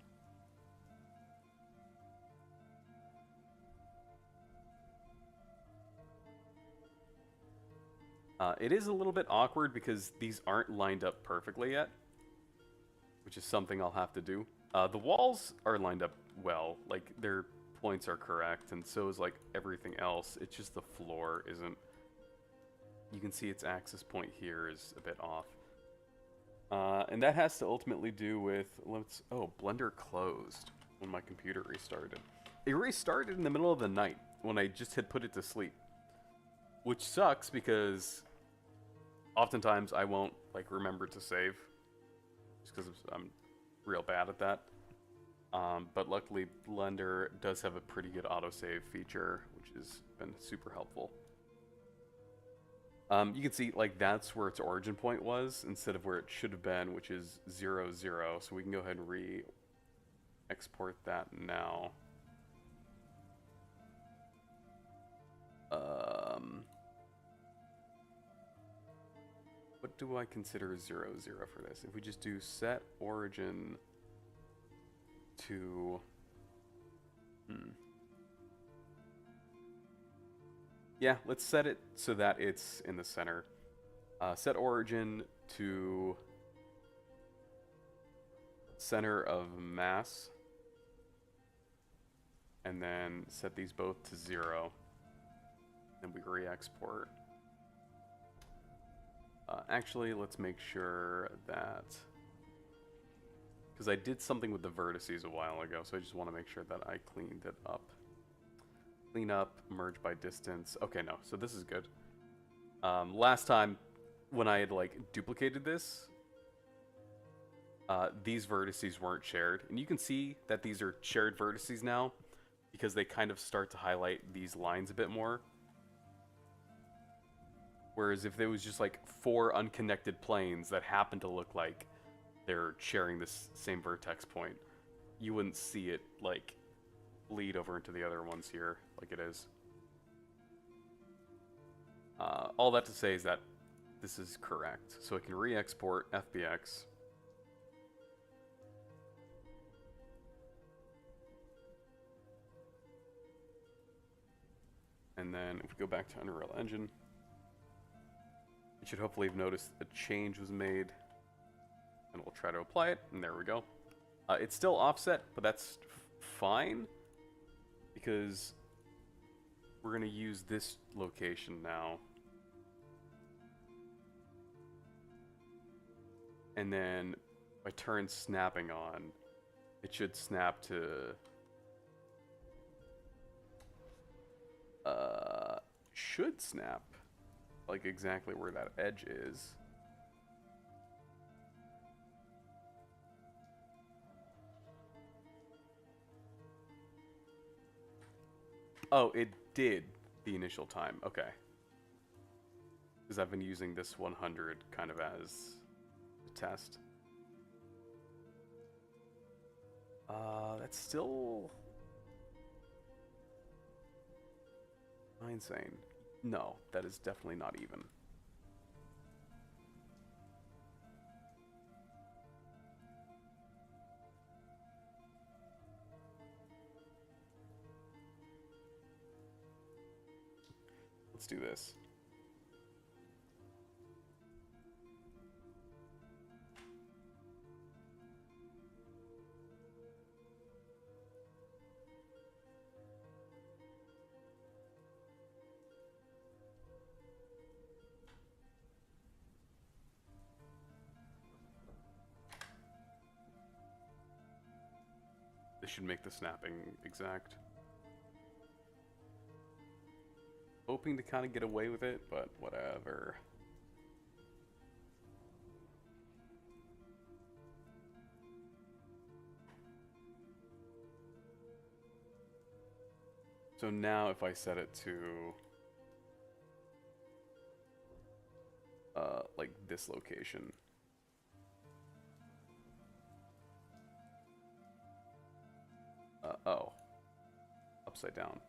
It is a little bit awkward because these aren't lined up perfectly yet, which is something I'll have to do. The walls are lined up well, like their points are correct, and so is like everything else. It's just the floor isn't. You can see its axis point here is a bit off. And that has to ultimately do with, Blender closed when my computer restarted. It restarted in the middle of the night when I just had put it to sleep. Which sucks because oftentimes I won't remember to save. Just because I'm real bad at that. But luckily Blender does have a pretty good autosave feature, which has been super helpful. You can see that's where its origin point was instead of where it should have been, which is 0, 0. So we can go ahead and re-export that now. What do I consider 0, 0 for this? If we just do set origin to... Yeah, let's set it so that it's in the center. Set origin to center of mass. And then set these both to 0. Then we re-export. Actually, let's make sure that... Because I did something with the vertices a while ago, so I just want to make sure that I cleaned it up. Clean up, merge by distance. Okay, no, so this is good. Last time, when I had, like, duplicated this, these vertices weren't shared. And you can see that these are shared vertices now, because they kind of start to highlight these lines a bit more. Whereas if there was just, like, 4 unconnected planes that happen to look like they're sharing this same vertex point, you wouldn't see it, like, bleed over into the other ones here, like it is. All that to say is that this is correct. So I can re-export FBX. And then if we go back to Unreal Engine, you should hopefully have noticed a change was made. And we'll try to apply it, and there we go. It's still offset, but that's fine, because we're going to use this location now. And then if I turn snapping on, it should snap to... should snap, like exactly where that edge is. Oh, it did the initial time. Okay. Because I've been using this 100 kind of as a test. That's still... am I insane? No, that is definitely not even. Let's do this. This should make the snapping exact. Hoping to kind of get away with it, but whatever. So now if I set it to like this location. Oh. Upside down.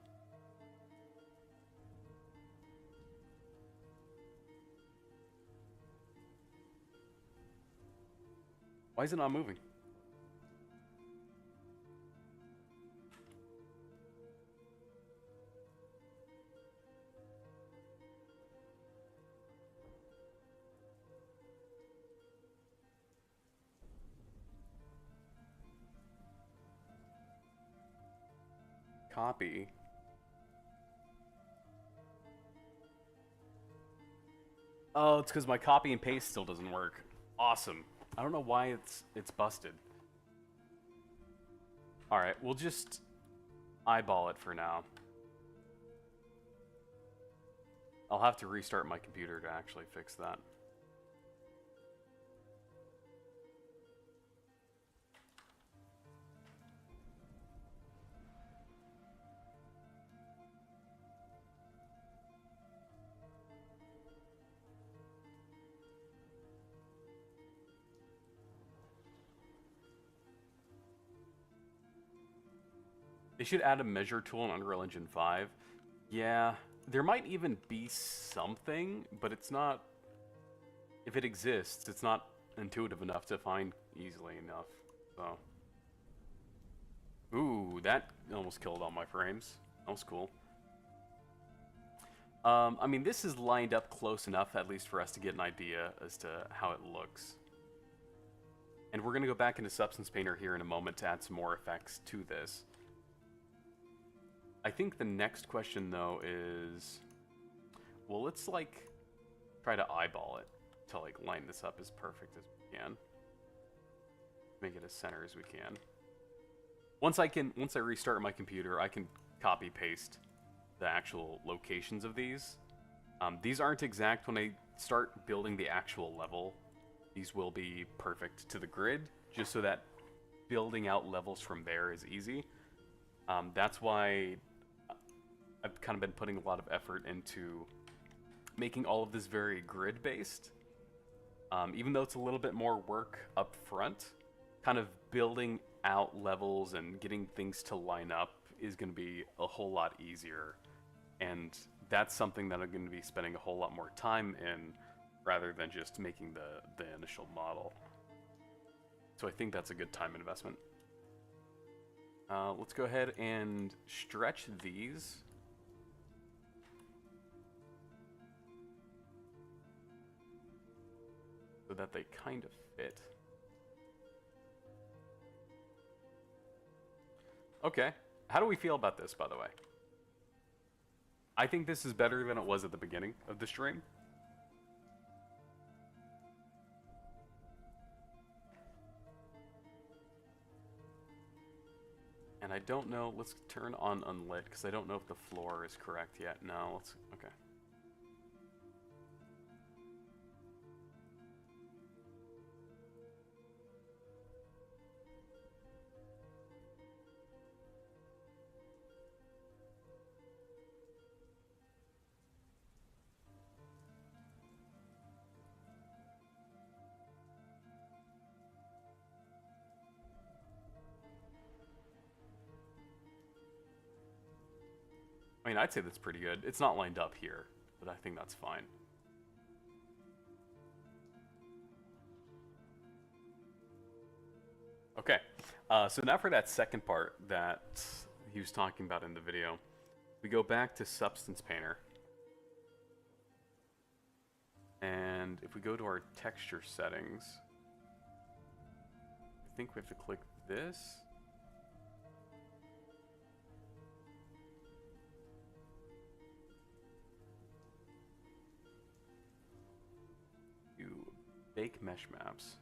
Why is it not moving? Copy. Oh, it's because my copy and paste still doesn't work. Awesome. I don't know why it's busted. Alright, we'll just eyeball it for now. I'll have to restart my computer to actually fix that. They should add a measure tool in Unreal Engine 5. Yeah, there might even be something, but it's not... If it exists, it's not intuitive enough to find easily enough, so... Ooh, that almost killed all my frames. That was cool. I mean, this is lined up close enough, at least for us to get an idea as to how it looks. And we're going to go back into Substance Painter here in a moment to add some more effects to this. I think the next question, though, is... Well, let's, like, try to eyeball it. to like line this up as perfect as we can. Make it as center as we can. Once I restart my computer, I can copy paste the actual locations of these. These aren't exact when I start building the actual level. These will be perfect to the grid, just so that building out levels from there is easy. That's why I've kind of been putting a lot of effort into making all of this very grid-based. Even though it's a little bit more work up front, kind of building out levels and getting things to line up is going to be a whole lot easier. And that's something that I'm going to be spending a whole lot more time in, rather than just making the initial model. So I think that's a good time investment. Let's go ahead and stretch these. So that they kind of fit. Okay. How do we feel about this, by the way? I think this is better than it was at the beginning of the stream. And I don't know, let's turn on unlit, because I don't know if the floor is correct yet. No, let's, okay. I mean, I'd say that's pretty good. It's not lined up here, but I think that's fine. Okay, so now for that second part that he was talking about in the video, we go back to Substance Painter. And if we go to our texture settings, I think we have to click this. Bake mesh maps.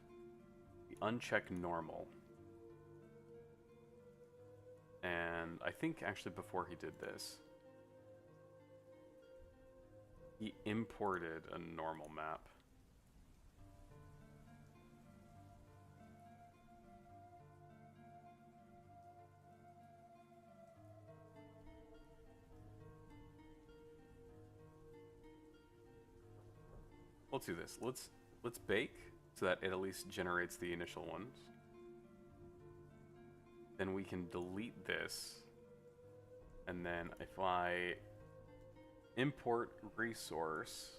We uncheck normal. And I think actually before he did this, he imported a normal map. Let's do this. Let's bake so that it at least generates the initial ones. Then we can delete this. And then if I import resource,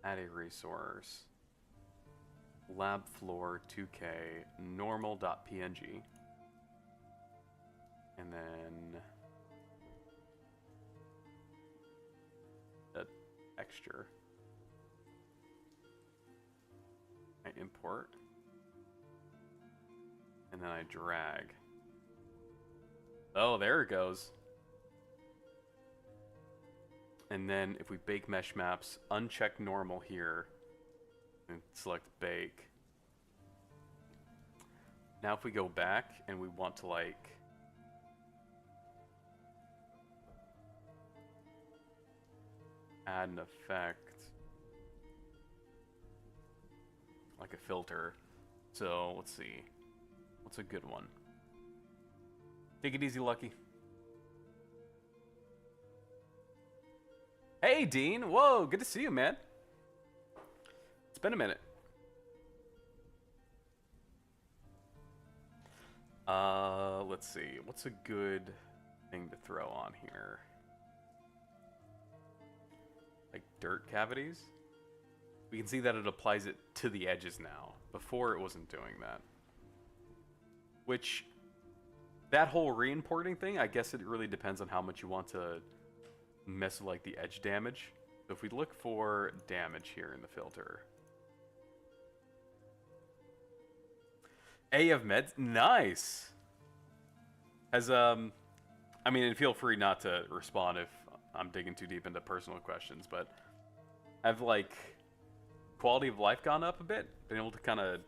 add a resource, lab floor 2K normal.png, and then a texture. I import, and then I drag. Oh, there it goes. And then if we bake mesh maps, uncheck normal here, and select bake. Now if we go back and we want to like add an effect, like a filter. So let's see, what's a good one? Take it easy, Lucky. Hey, Dean. Whoa, good to see you, man. It's been a minute. Let's see. What's a good thing to throw on here? Like dirt cavities? We can see that it applies it to the edges now. Before it wasn't doing that. Which, that whole re-importing thing, I guess it really depends on how much you want to mess with like the edge damage. So if we look for damage here in the filter. A of meds, nice. As I mean, and feel free not to respond if I'm digging too deep into personal questions, but I've like quality of life gone up a bit? Been able to kind of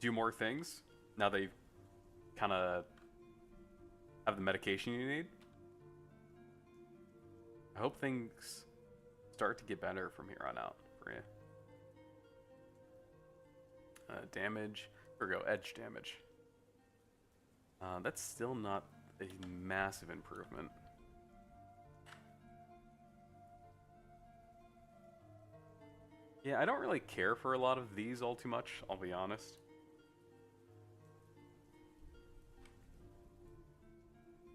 do more things now that you've kind of have the medication you need? I hope things start to get better from here on out for you. Damage. Here we go, edge damage. That's still not a massive improvement. Yeah, I don't really care for a lot of these all too much, I'll be honest.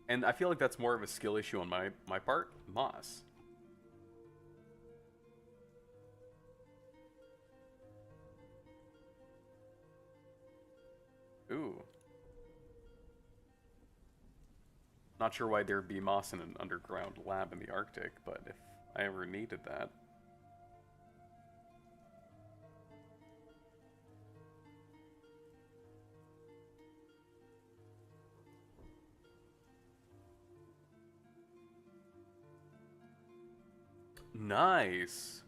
And I feel like that's more of a skill issue on my part. Moss. Ooh. Not sure why there'd be moss in an underground lab in the Arctic, but if I ever needed that. Nice.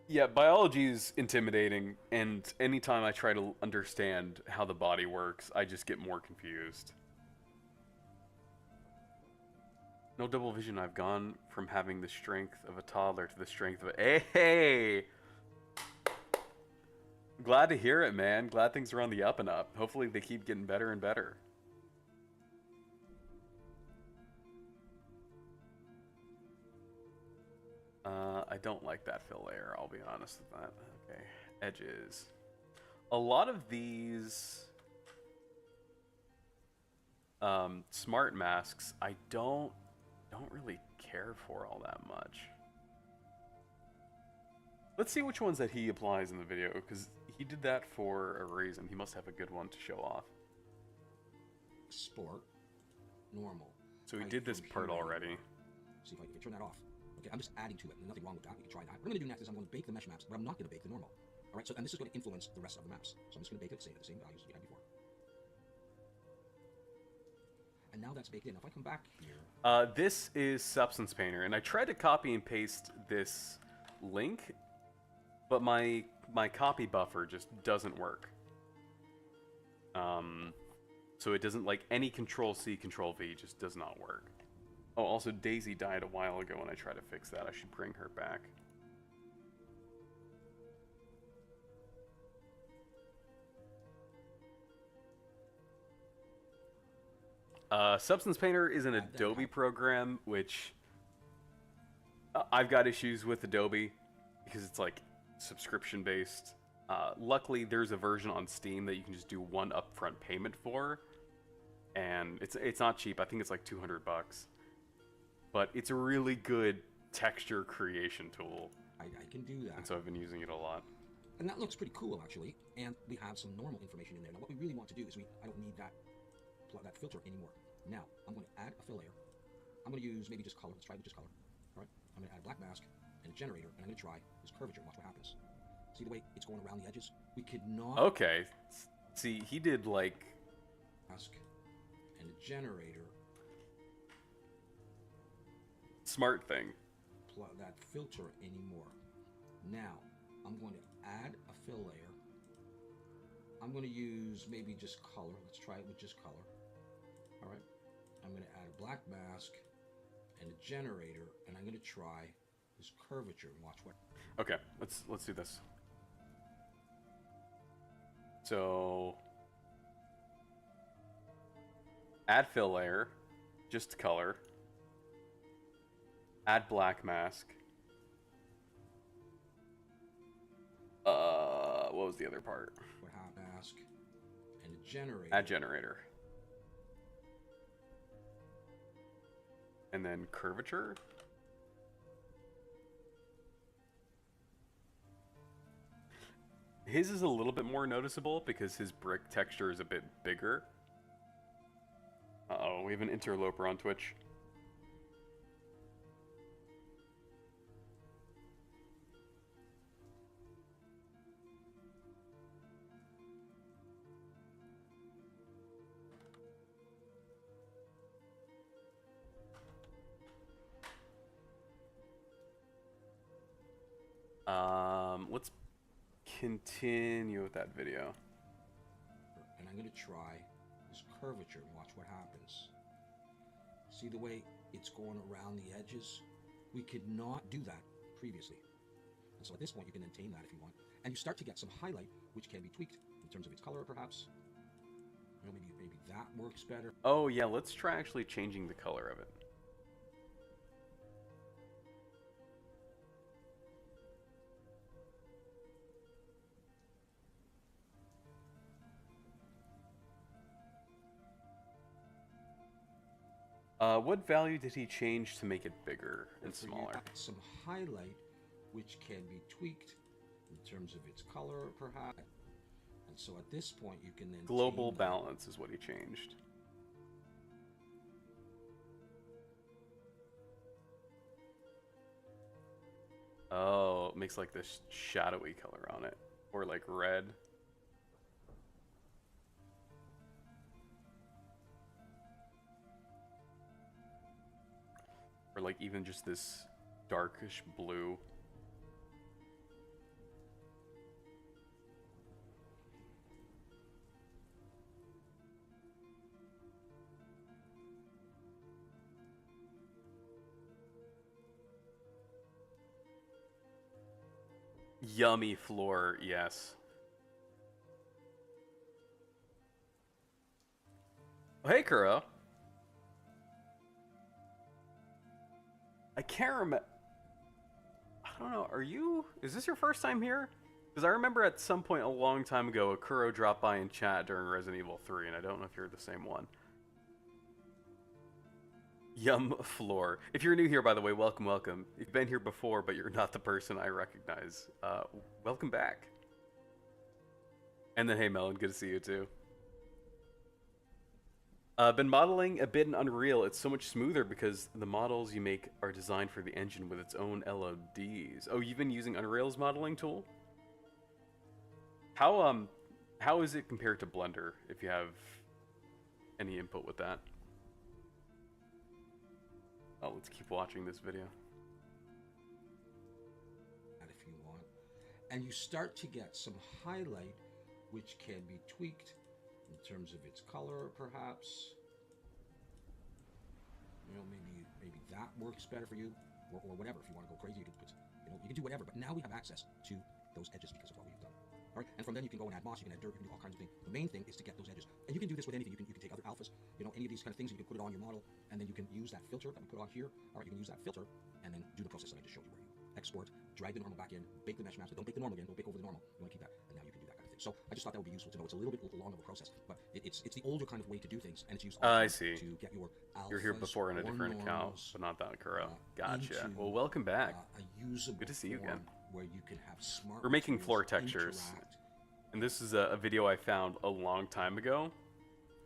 Yeah, biology is intimidating, and anytime I try to understand how the body works, I just get more confused. No double vision, I've gone from having the strength of a toddler to the strength of a... Hey! Glad to hear it, man. Glad things are on the up and up. Hopefully they keep getting better and better. I don't like that fill layer, I'll be honest with that. Okay, edges. A lot of these smart masks, I don't really care for all that much. Let's see which ones that he applies in the video, because he did that for a reason. He must have a good one to show off. Sport. Normal. So he did this part already. See if I can turn that off. Okay, I'm just adding to it. There's nothing wrong with that. You can try that. What I'm going to do next is I'm going to bake the mesh maps, but I'm not going to bake the normal. All right, so and this is going to influence the rest of the maps. So I'm just going to bake it at the same values we had before. And now that's baked in. If I come back here... This is Substance Painter, and I tried to copy and paste this link, but my copy buffer just doesn't work. So it doesn't, like, any Control-C, Control-V just does not work. Oh, also Daisy died a while ago, and I tried to fix that. I should bring her back. Substance Painter is an Adobe program, which I've got issues with Adobe because it's like subscription based. Luckily, there's a version on Steam that you can just do one upfront payment for, and it's not cheap. I think it's like $200, but it's a really good texture creation tool. I can do that. And so I've been using it a lot. And that looks pretty cool, actually. And we have some normal information in there. Now, what we really want to do is I don't need that filter anymore. Now, I'm going to add a fill layer. I'm going to use maybe just color. Let's try with just color. All right. I'm going to add a black mask and a generator, and I'm going to try this curvature. Watch what happens. See the way it's going around the edges? We could not... Okay. See, he did, like... Mask and a generator. Smart thing. That filter anymore. Now, I'm going to add a fill layer. I'm going to use maybe just color. Let's try it with just color. All right. I'm going to add a black mask and a generator, and I'm going to try this curvature and watch what. Okay, let's do this. So, add fill layer, just color. Add black mask. What was the other part? Mask and a generator. Add generator. And then curvature. His is a little bit more noticeable because his brick texture is a bit bigger. Uh-oh, we have an interloper on Twitch. Let's continue with that video. And I'm going to try this curvature and watch what happens. See the way it's going around the edges? We could not do that previously. And so at this point, you can then tame that if you want. And you start to get some highlight, which can be tweaked in terms of its color, perhaps. You know, maybe that works better. Oh yeah, let's try actually changing the color of it. What value did he change to make it bigger and For you, smaller? some highlight, which can be tweaked in terms of its color, perhaps. And so at this point, you can then Global tame that. balance is what he changed. Oh, it makes like this shadowy color on it. Or like red. Or like even just this darkish blue. Yummy floor, yes. Oh, hey, Kuro. I can't remember. I don't know. Are you? Is this your first time here? Because I remember at some point a long time ago, Akuro dropped by in chat during Resident Evil 3, and I don't know if you're the same one. Yum floor. If you're new here, by the way, welcome, welcome. If you've been here before, but you're not the person I recognize, welcome back. And then, hey, Melon, good to see you too. Been modeling a bit in Unreal. It's so much smoother because the models you make are designed for the engine with its own LODs. Oh, you've been using Unreal's modeling tool? How is it compared to Blender, if you have any input with that? Oh, let's keep watching this video. If you want. And you start to get some highlight, which can be tweaked in terms of its color, perhaps. You know, maybe that works better for you, or whatever. If you want to go crazy, you can put, you can do whatever. But now we have access to those edges because of what we've done. All right, and from then you can go and add moss, you can add dirt, you can do all kinds of things. The main thing is to get those edges, and you can do this with anything. You can take other alphas, any of these kind of things, and you can put it on your model, and then you can use that filter that we put on here. All right, you can use that filter, and then do the process that I just showed you, where you export, drag the normal back in, bake the mesh mask, but don't bake the normal again, don't bake over the normal. You want to keep that, and now you can do that kind of thing. So I just thought that would be useful to know. It's a little bit long of a process, but it's the older kind of way to do things, and it's used I see. to get your alphas. You're here before in a or different account, normals, but not that Kuro. Gotcha. into, Well, welcome back. A usable Good to see you again. form where you can have smart. We're making floor materials textures. interact. And this is a video I found a long time ago.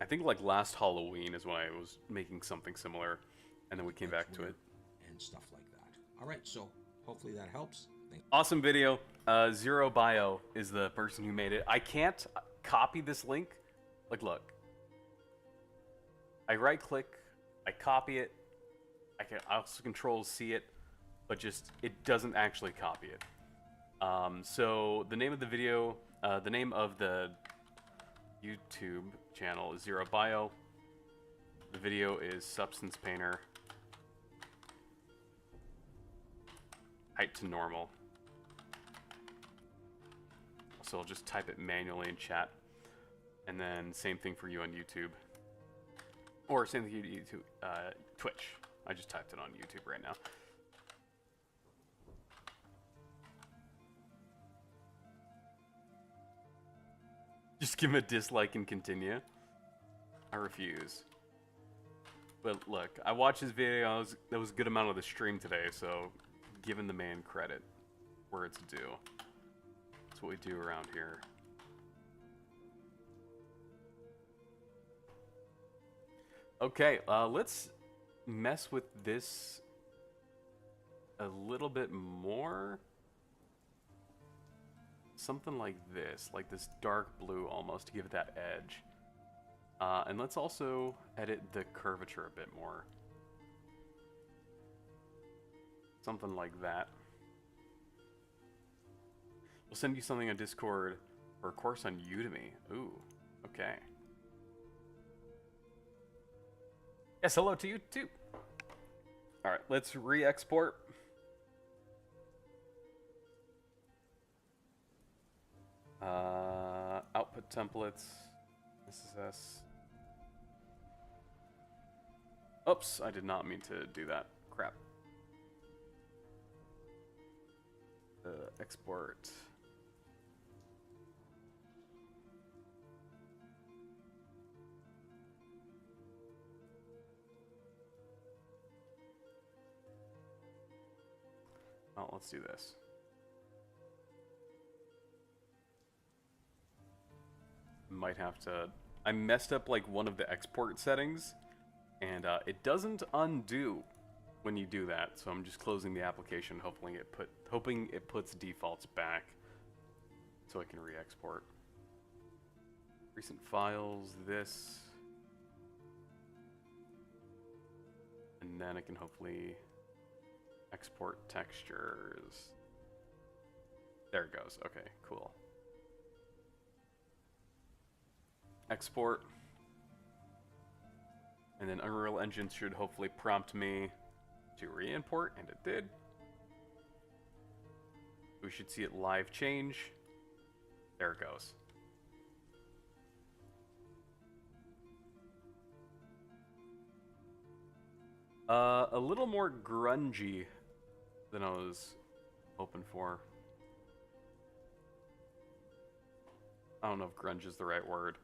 I think like last Halloween is when I was making something similar, and then we came back to it. And stuff like that. All right, so hopefully that helps. Awesome video. Zero Bio is the person who made it. I can't copy this link. Like, look. I right click, I copy it. I can also Control C it, but just it doesn't actually copy it. So the name of the video, the name of the YouTube channel is Zero Bio. The video is Substance Painter. Height to normal. So I'll just type it manually in chat. And then same thing for you on YouTube. Or same thing for you YouTube, Twitch. I just typed it on YouTube right now. Just give him a dislike and continue. I refuse. But look, I watched his video. That was a good amount of the stream today, so giving the man credit where it's due. That's what we do around here. Okay, let's mess with this a little bit more. Something like this dark blue almost to give it that edge. And let's also edit the curvature a bit more. Something like that. We'll send you something on Discord or a course on Udemy. Ooh, okay. Yes, hello to you too. All right, let's re-export. Output templates. SSS. Oops, I did not mean to do that. Crap. Export. Well, let's do this. Might have to... I messed up like one of the export settings, and it doesn't undo when you do that. So I'm just closing the application, hoping it puts defaults back, so I can re-export. Recent files, this, and then I can hopefully export textures. There it goes. Okay, cool. Export. And then Unreal Engine should hopefully prompt me to re-import, and it did. We should see it live change. There it goes. A little more grungy than I was hoping for. I don't know if grunge is the right word.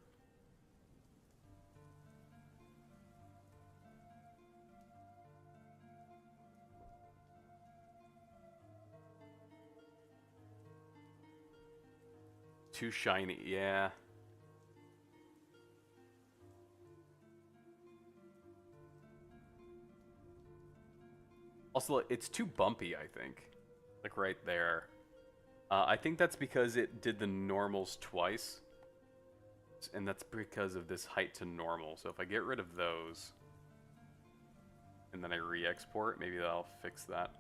Too shiny, yeah. Also, it's too bumpy, I think. Like right there. I think that's because it did the normals twice. And that's because of this height to normal. So if I get rid of those, and then I re-export, maybe that'll fix that.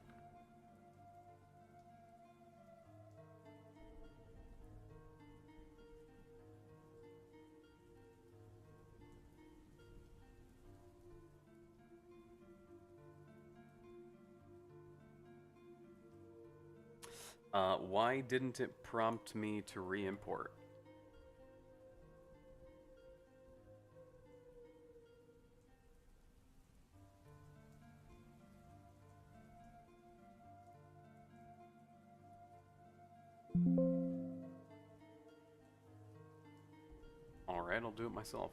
Why didn't it prompt me to re-import? Alright, I'll do it myself.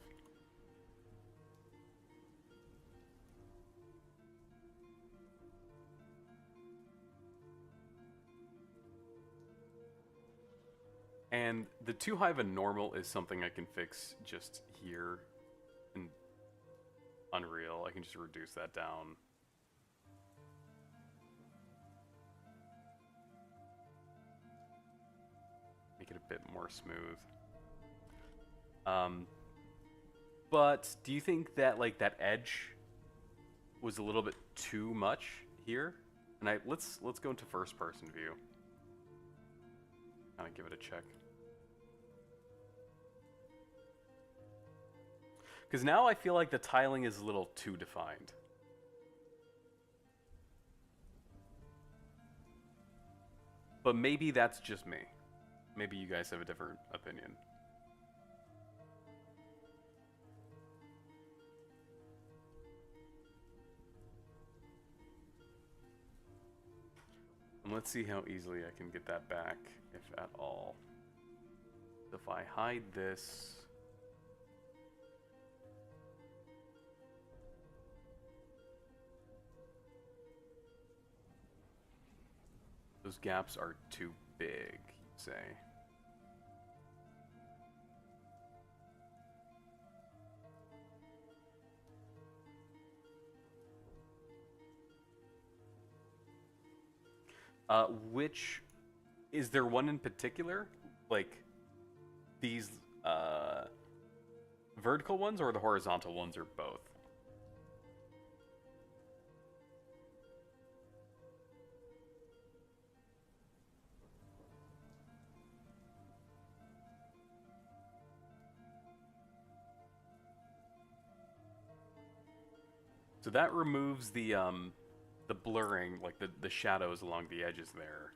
And the 2 and normal is something I can fix just here in Unreal. I can just reduce that down. Make it a bit more smooth. But do you think that like that edge was a little bit too much here? And let's go into first person view. Kind of give it a check. Because now I feel like the tiling is a little too defined. But maybe that's just me. Maybe you guys have a different opinion. And let's see how easily I can get that back, if at all. If I hide this... Those gaps are too big, you'd say. Which, is there one in particular? Like, these, vertical ones or the horizontal ones or both? So that removes the blurring, like the shadows along the edges there.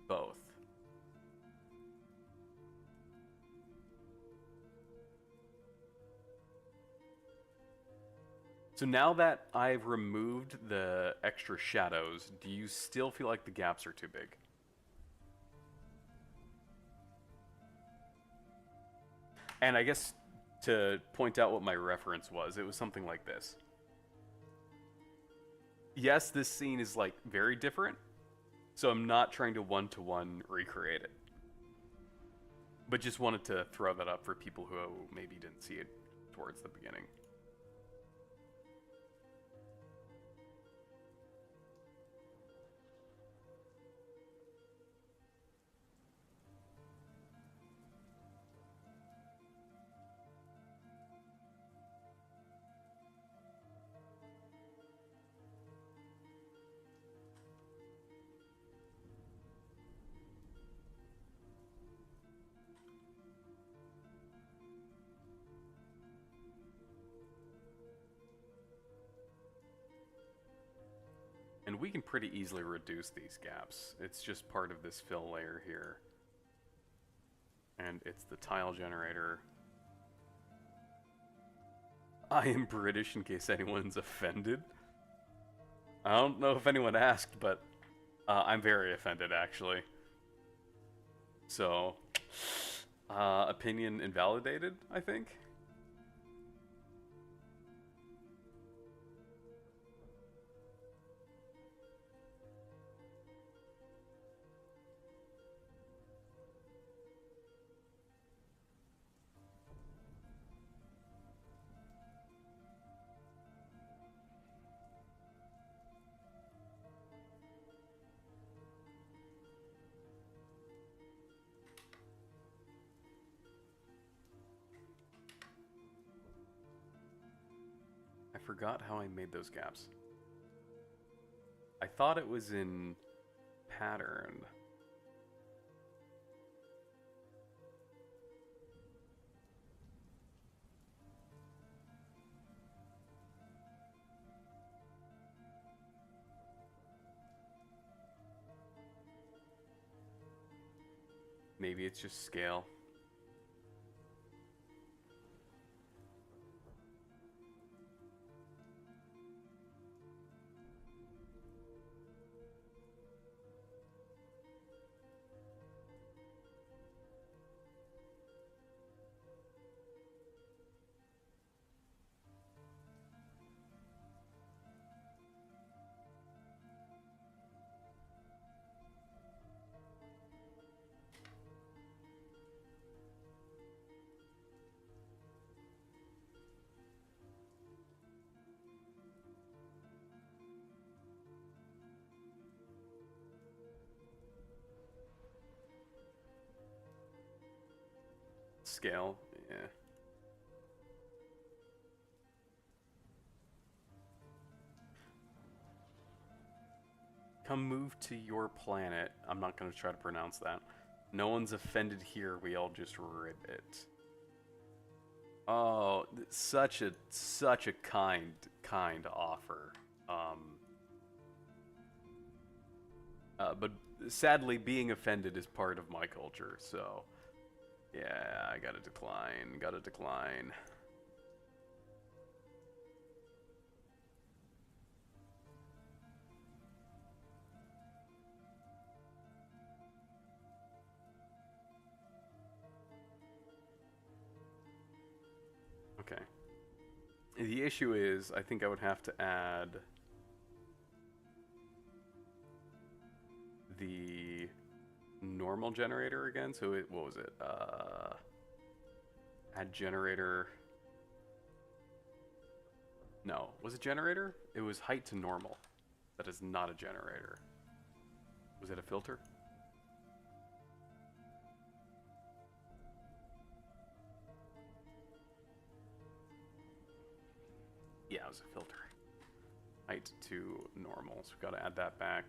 Both. So now that I've removed the extra shadows, do you still feel like the gaps are too big? And I guess to point out what my reference was, it was something like this. Yes, this scene is like very different, so I'm not trying to one-to-one recreate it. But just wanted to throw that up for people who maybe didn't see it towards the beginning. And we can pretty easily reduce these gaps. It's just part of this fill layer here. And it's the tile generator. I am British in case anyone's offended. I don't know if anyone asked, but I'm very offended actually. So, opinion invalidated, I think. I forgot how I made those gaps. I thought it was in pattern. Maybe it's just scale. Scale, yeah. Come move to your planet. I'm not going to try to pronounce that. No one's offended here. We all just rip it. Oh, such a kind offer. But sadly, being offended is part of my culture. So, yeah, I gotta decline. Gotta decline. Okay. The issue is, I think I would have to add the normal generator again. So what was it? Add generator. No, was it generator? It was height to normal. That is not a generator. Was it a filter? Yeah, it was a filter. Height to normal. So we've got to add that back.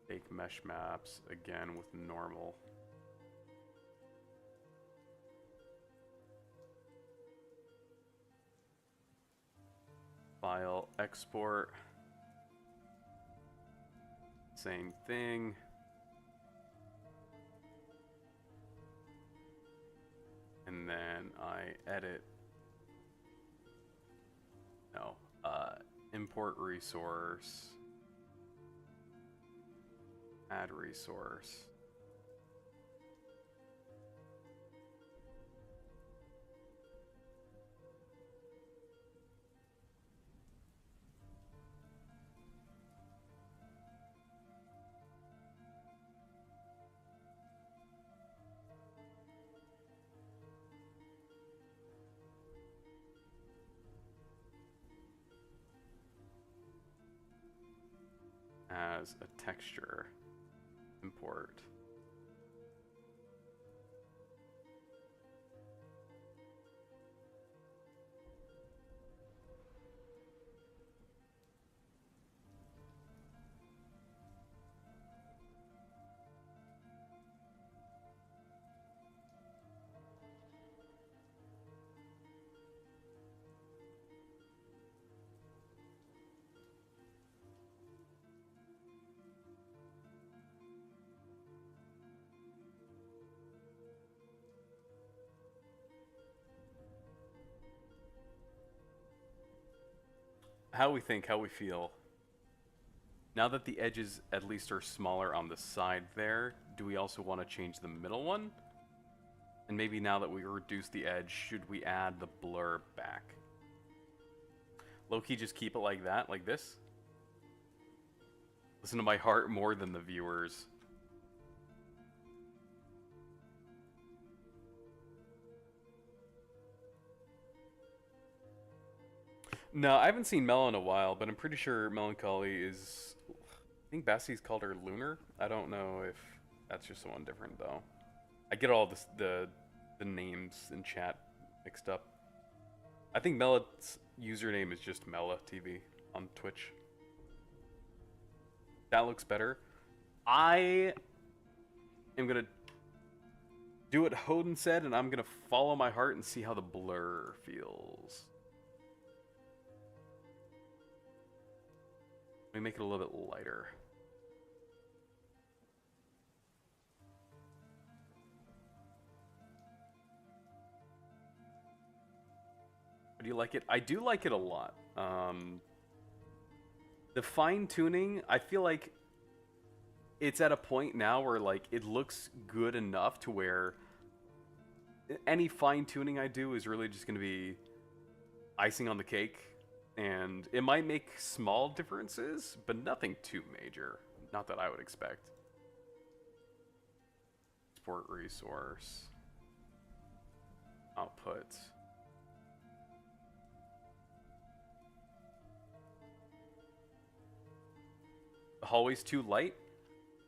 Take mesh maps again with normal. File, export. Same thing. And then I edit. No. Import resource. Add resource. As a texture. Import. How we think, how we feel. Now that the edges at least are smaller on the side there, do we also want to change the middle one? And maybe now that we reduce the edge, should we add the blur back? Low-key just keep it like that, like this? Listen to my heart more than the viewers. No, I haven't seen Mel in a while, but I'm pretty sure Melancholy is... I think Bassie's called her Lunar. I don't know if that's just someone different, though. I get all this, the names in chat mixed up. I think Mella's username is just Mella TV on Twitch. That looks better. I am going to do what Hoden said, and I'm going to follow my heart and see how the blur feels. Let me make it a little bit lighter. Do you like it? I do like it a lot. The fine tuning, I feel like it's at a point now where like it looks good enough to where any fine tuning I do is really just going to be icing on the cake. And it might make small differences, but nothing too major. Not that I would expect. Export resource. Output. The hallway's too light.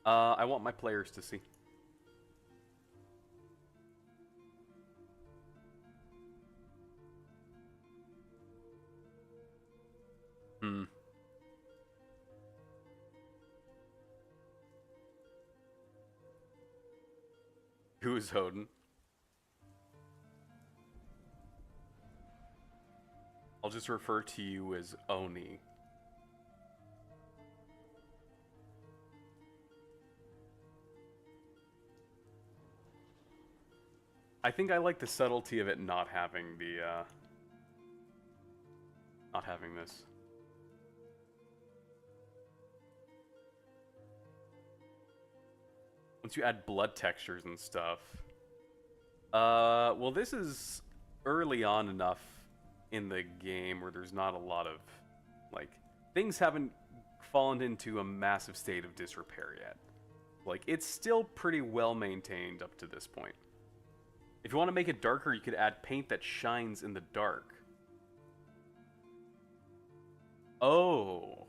I want my players to see. Who is Hoden? I'll just refer to you as Oni. I think I like the subtlety of it not having the, not having this. Once you add blood textures and stuff. Well, this is early on enough in the game where there's not a lot of, like, things haven't fallen into a massive state of disrepair yet. Like, it's still pretty well maintained up to this point. If you want to make it darker, you could add paint that shines in the dark. Oh.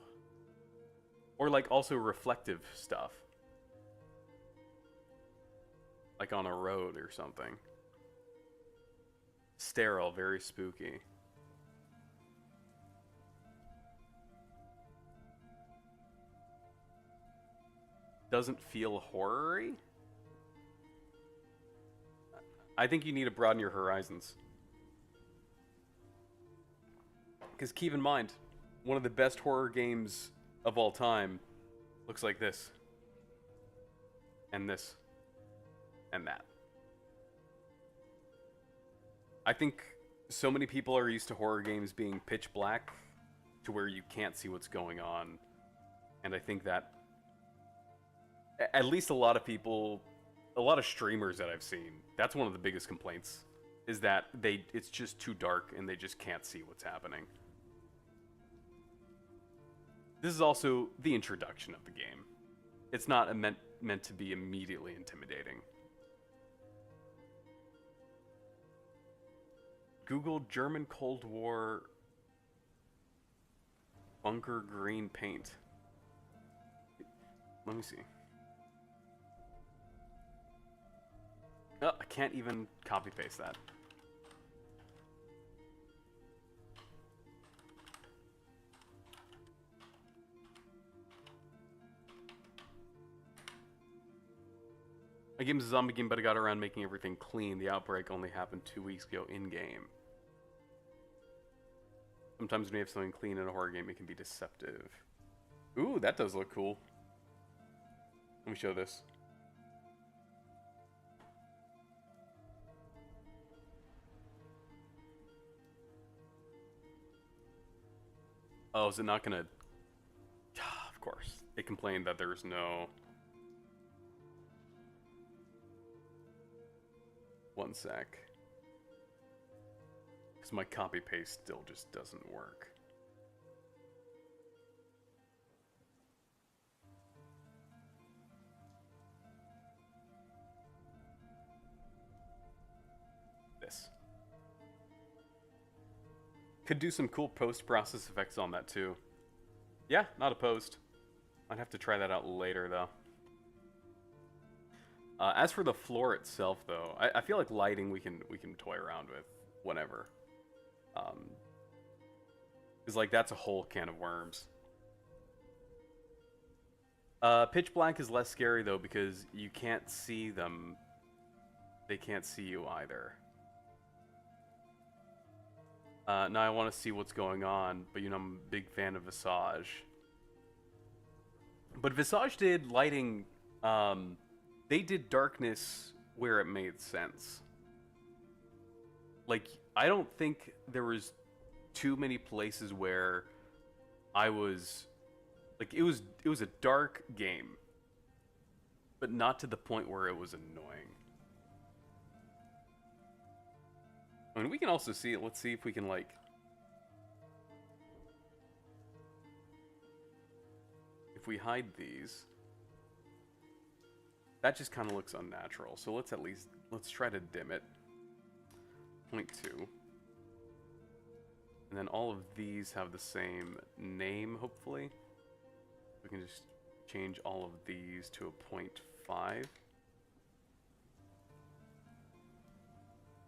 Or, like, also reflective stuff. Like on a road or something. Sterile, very spooky. Doesn't feel horror-y? I think you need to broaden your horizons. Because keep in mind, one of the best horror games of all time looks like this. And this. And that. I think so many people are used to horror games being pitch black to where you can't see what's going on. And I think that at least a lot of people, a lot of streamers that I've seen, that's one of the biggest complaints, is that it's just too dark and they just can't see what's happening. This is also the introduction of the game. It's not meant to be immediately intimidating. Google German Cold War bunker green paint. Let me see. Oh, I can't even copy paste that. My game's a zombie game, but I got around making everything clean. The outbreak only happened 2 weeks ago in-game. Sometimes when you have something clean in a horror game, it can be deceptive. Ooh, that does look cool. Let me show this. Oh, is it not gonna... Of course. It complained that there's no... One sec. Because my copy paste still just doesn't work. This. Could do some cool post-process effects on that too. Yeah, not opposed. I'd have to try that out later though. As for the floor itself, though, I feel like lighting we can toy around with whenever. Because like that's a whole can of worms. Pitch black is less scary though because you can't see them. They can't see you either. Now I want to see what's going on, but you know I'm a big fan of Visage. But Visage did lighting. They did darkness where it made sense. Like, I don't think there was too many places where I was... Like, it was a dark game. But not to the point where it was annoying. I mean, we can also see it. Let's see if we can, like... If we hide these... That just kind of looks unnatural, so let's try to dim it. 0.2. And then all of these have the same name, hopefully. We can just change all of these to a 0.5.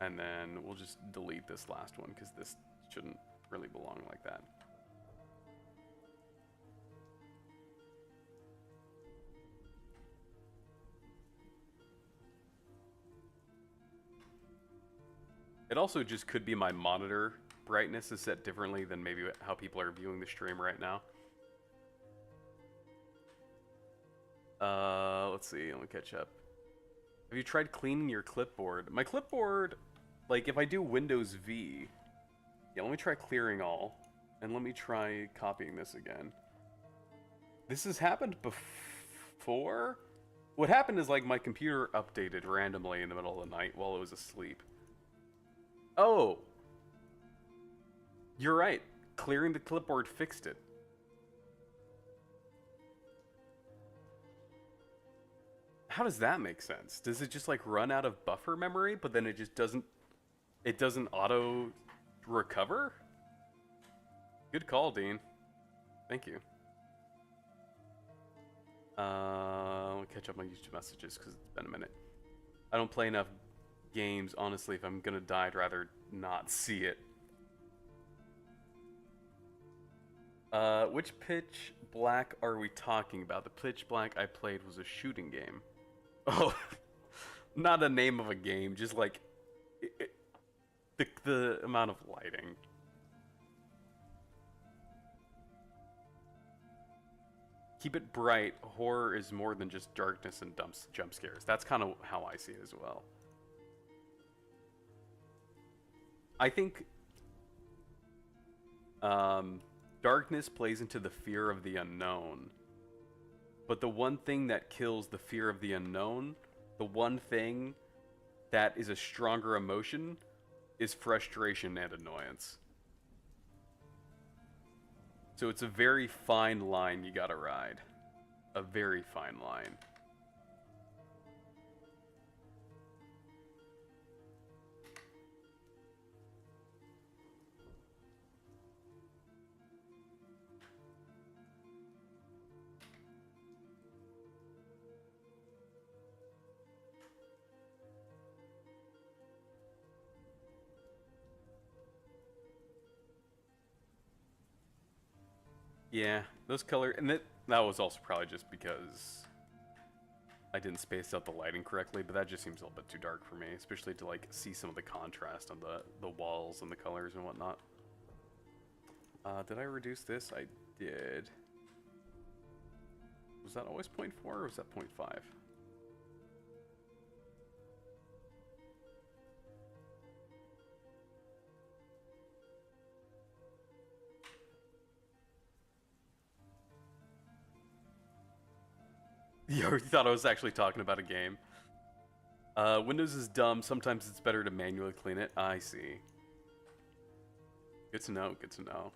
And then we'll just delete this last one, because this shouldn't really belong like that. It also just could be my monitor brightness is set differently than maybe how people are viewing the stream right now. Let's see, let me catch up. Have you tried cleaning your clipboard? My clipboard, like if I do Windows V, yeah, let me try clearing all, and let me try copying this again. This has happened before? What happened is like my computer updated randomly in the middle of the night while it was asleep. Oh! You're right. Clearing the clipboard fixed it. How does that make sense? Does it just like run out of buffer memory, but then it just doesn't... It doesn't auto recover? Good call, Dean. Thank you. I'll catch up on YouTube messages because it's been a minute. I don't play enough games, honestly. If I'm gonna die, I'd rather not see it. Which Pitch Black are we talking about? The Pitch Black I played was a shooting game. Oh, not a name of a game, just like the amount of lighting. keep it bright. Horror is more than just darkness and jump scares. That's kind of how I see it as well. I think darkness plays into the fear of the unknown. But the one thing that kills the fear of the unknown, the one thing that is a stronger emotion, is frustration and annoyance. So it's a very fine line you gotta ride. A very fine line. Yeah, those color, and that was also probably just because I didn't space out the lighting correctly, but that just seems a little bit too dark for me, especially to like see some of the contrast on the walls and the colors and whatnot. Did I reduce this? I did. Was that always 0.4 or was that 0.5? You thought I was actually talking about a game. Windows is dumb. Sometimes it's better to manually clean it. I see. Good to know. Good to know.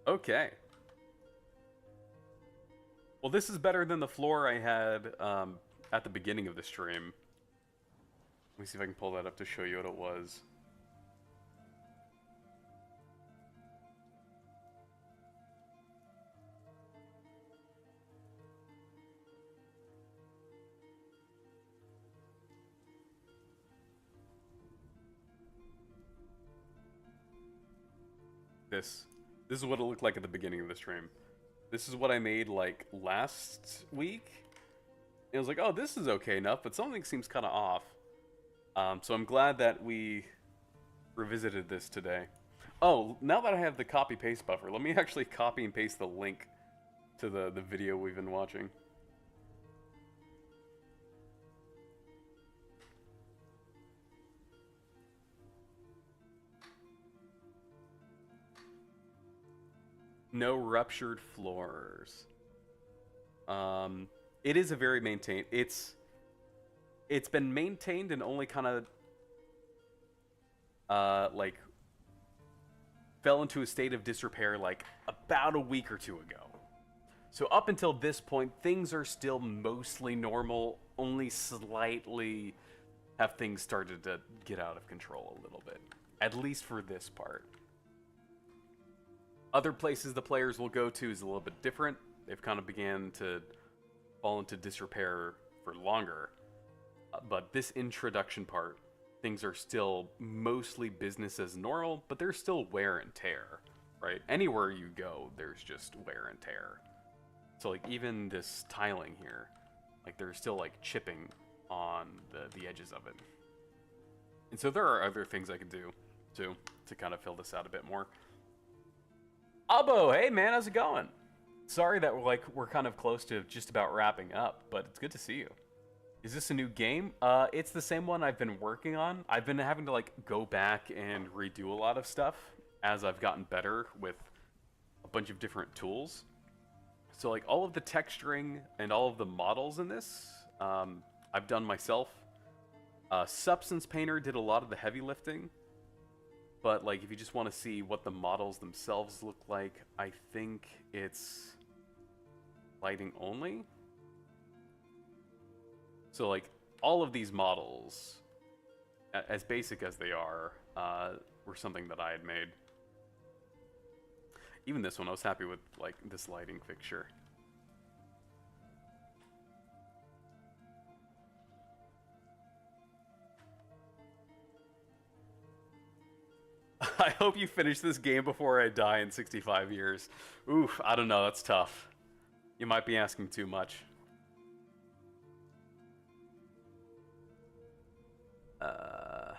Okay. Well, this is better than the floor I had at the beginning of the stream. Let me see if I can pull that up to show you what it was. This is what it looked like at the beginning of the stream. This is what I made like last week. It was like, oh, this is okay enough, but something seems kind of off. So I'm glad that we revisited this today. Oh, now that I have the copy paste buffer, let me actually copy and paste the link to the video we've been watching. No ruptured floors. It is a very maintained. It's been maintained and only kind of like fell into a state of disrepair like about a week or two ago. So up until this point, things are still mostly normal. Only slightly have things started to get out of control a little bit, at least for this part. Other places the players will go to is a little bit different. They've kind of began to fall into disrepair for longer. But this introduction part, things are still mostly business as normal, but there's still wear and tear, right? Anywhere you go, there's just wear and tear. So like even this tiling here, like there's still like chipping on the edges of it. And so there are other things I can do too to kind of fill this out a bit more. Abo, hey man, how's it going? Sorry that we're kind of close to just about wrapping up, but it's good to see you. Is this a new game? It's the same one I've been working on. I've been having to like go back and redo a lot of stuff as I've gotten better with a bunch of different tools. So like all of the texturing and all of the models in this, I've done myself. Substance Painter did a lot of the heavy lifting. But like if you just want to see what the models themselves look like, I think it's lighting only. So like all of these models, as basic as they are, were something that I had made. Even this one, I was happy with like this lighting fixture. I hope you finish this game before I die in 65 years. Oof, I don't know, that's tough. You might be asking too much. Uh,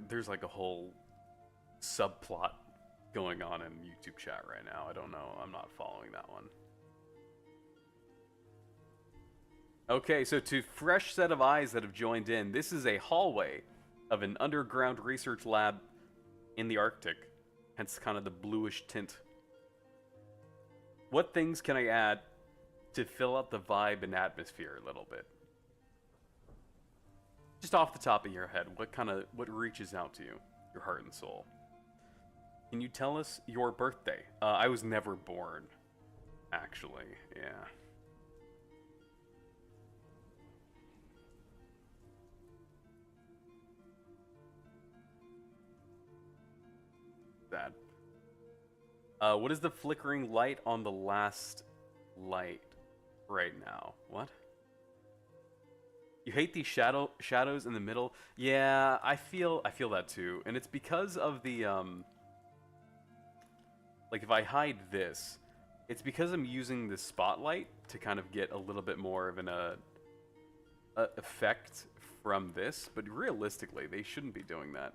there's like a whole subplot going on in YouTube chat right now. I don't know. I'm not following that one. Okay, so to fresh set of eyes that have joined in, this is a hallway of an underground research lab in the Arctic, hence kind of the bluish tint. What things can I add to fill out the vibe and atmosphere a little bit? Just off the top of your head, what reaches out to you, your heart and soul? Can you tell us your birthday? I was never born, actually. Yeah. Sad. What is the flickering light on the last light right now? What? You hate these shadows in the middle? Yeah, I feel that too. And it's because of the like if I hide this, it's because I'm using the spotlight to kind of get a little bit more of an effect from this, but realistically, they shouldn't be doing that.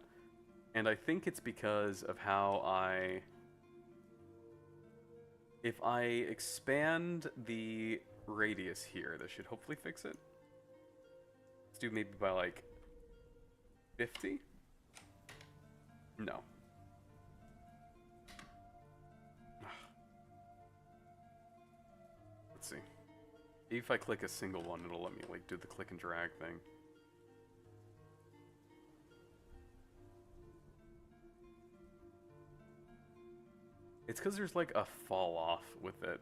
And I think it's because of how if I expand the radius here, this should hopefully fix it. Let's do maybe by like 50? No. Let's see. If I click a single one, it'll let me like do the click and drag thing. It's because there's like a fall off with it.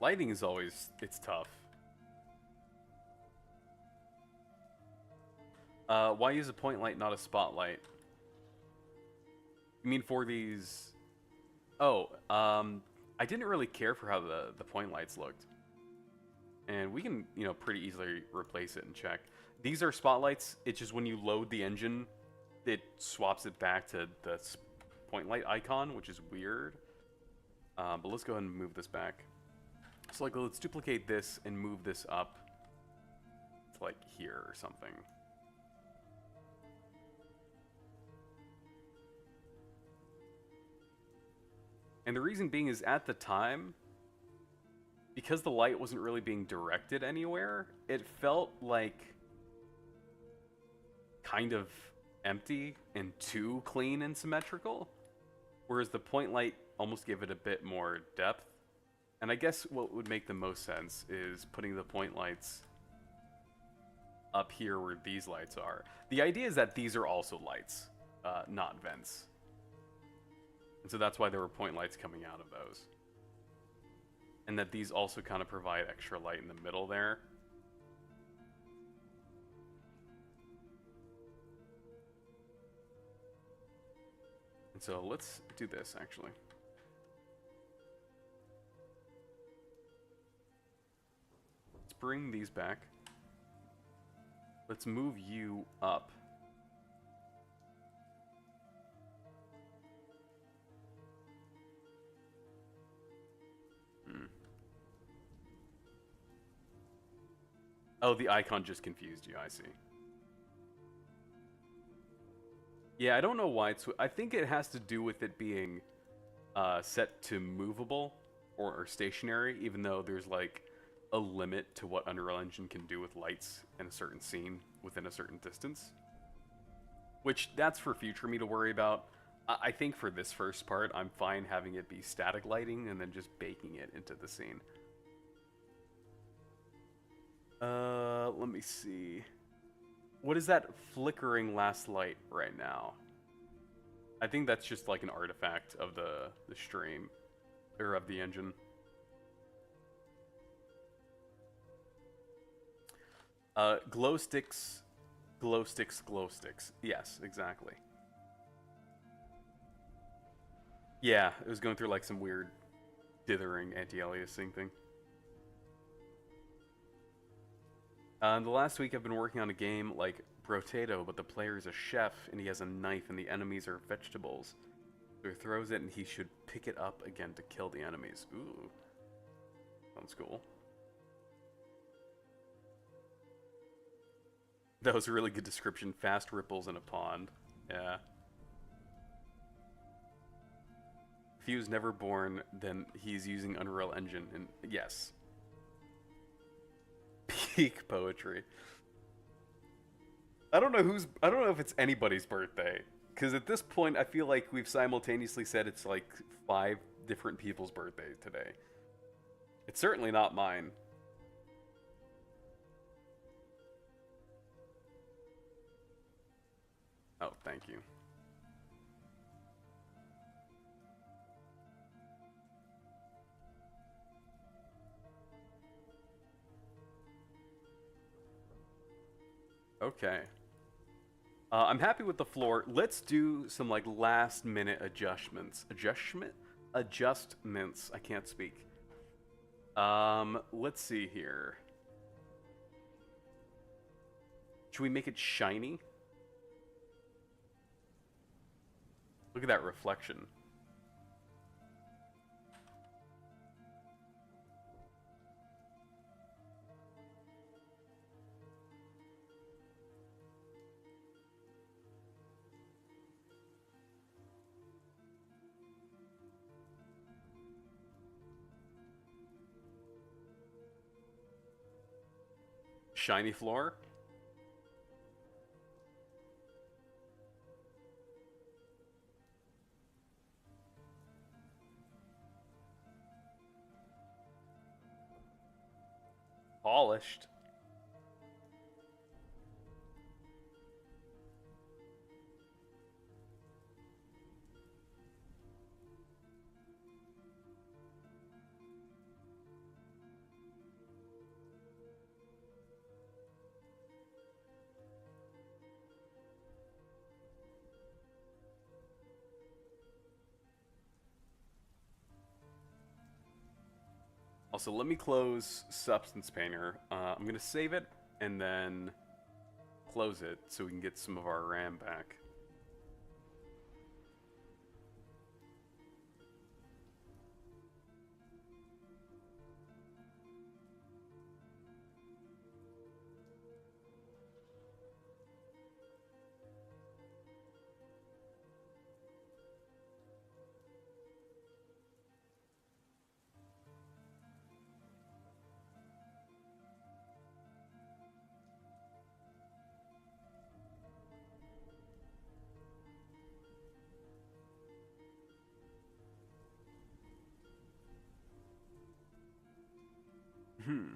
Lighting is always, it's tough. Why use a point light, not a spotlight? You mean for these... Oh, I didn't really care for how the point lights looked. And we can, you know, pretty easily replace it and check. These are spotlights. It's just when you load the engine, it swaps it back to the point light icon, which is weird. But let's go ahead and move this back. So like, let's duplicate this and move this up to like here or something. And the reason being is at the time, because the light wasn't really being directed anywhere, it felt like kind of empty and too clean and symmetrical. Whereas the point light almost gave it a bit more depth. And I guess what would make the most sense is putting the point lights up here where these lights are. The idea is that these are also lights, not vents. And so that's why there were point lights coming out of those. And that these also kind of provide extra light in the middle there. And so let's do this actually. Let's bring these back. Let's move you up. Oh, the icon just confused you, I see. Yeah, I don't know why it's... I think it has to do with it being set to movable or stationary, even though there's like a limit to what Unreal Engine can do with lights in a certain scene within a certain distance. Which, that's for future me to worry about. I think for this first part, I'm fine having it be static lighting and then just baking it into the scene. Let me see. What is that flickering last light right now? I think that's just like an artifact of the stream, or of the engine. Glow sticks, glow sticks, glow sticks. Yes, exactly. Yeah, it was going through like some weird dithering anti-aliasing thing. The last week I've been working on a game like Brotato, but the player is a chef and he has a knife and the enemies are vegetables. So he throws it and he should pick it up again to kill the enemies. Ooh. Sounds cool. That was a really good description. Fast ripples in a pond. Yeah. If he was never born, then he's using Unreal Engine, and yes. Peak poetry. I don't know if it's anybody's birthday, because at this point I feel like we've simultaneously said it's like 5 different people's birthdays today. It's certainly not mine. Oh, thank you. Okay. I'm happy with the floor. Let's do some like last minute adjustments. Adjustments. I can't speak. Let's see here. Should we make it shiny? Look at that reflection. Shiny floor? Polished. Also, let me close Substance Painter. I'm going to save it and then close it so we can get some of our RAM back. Hmm.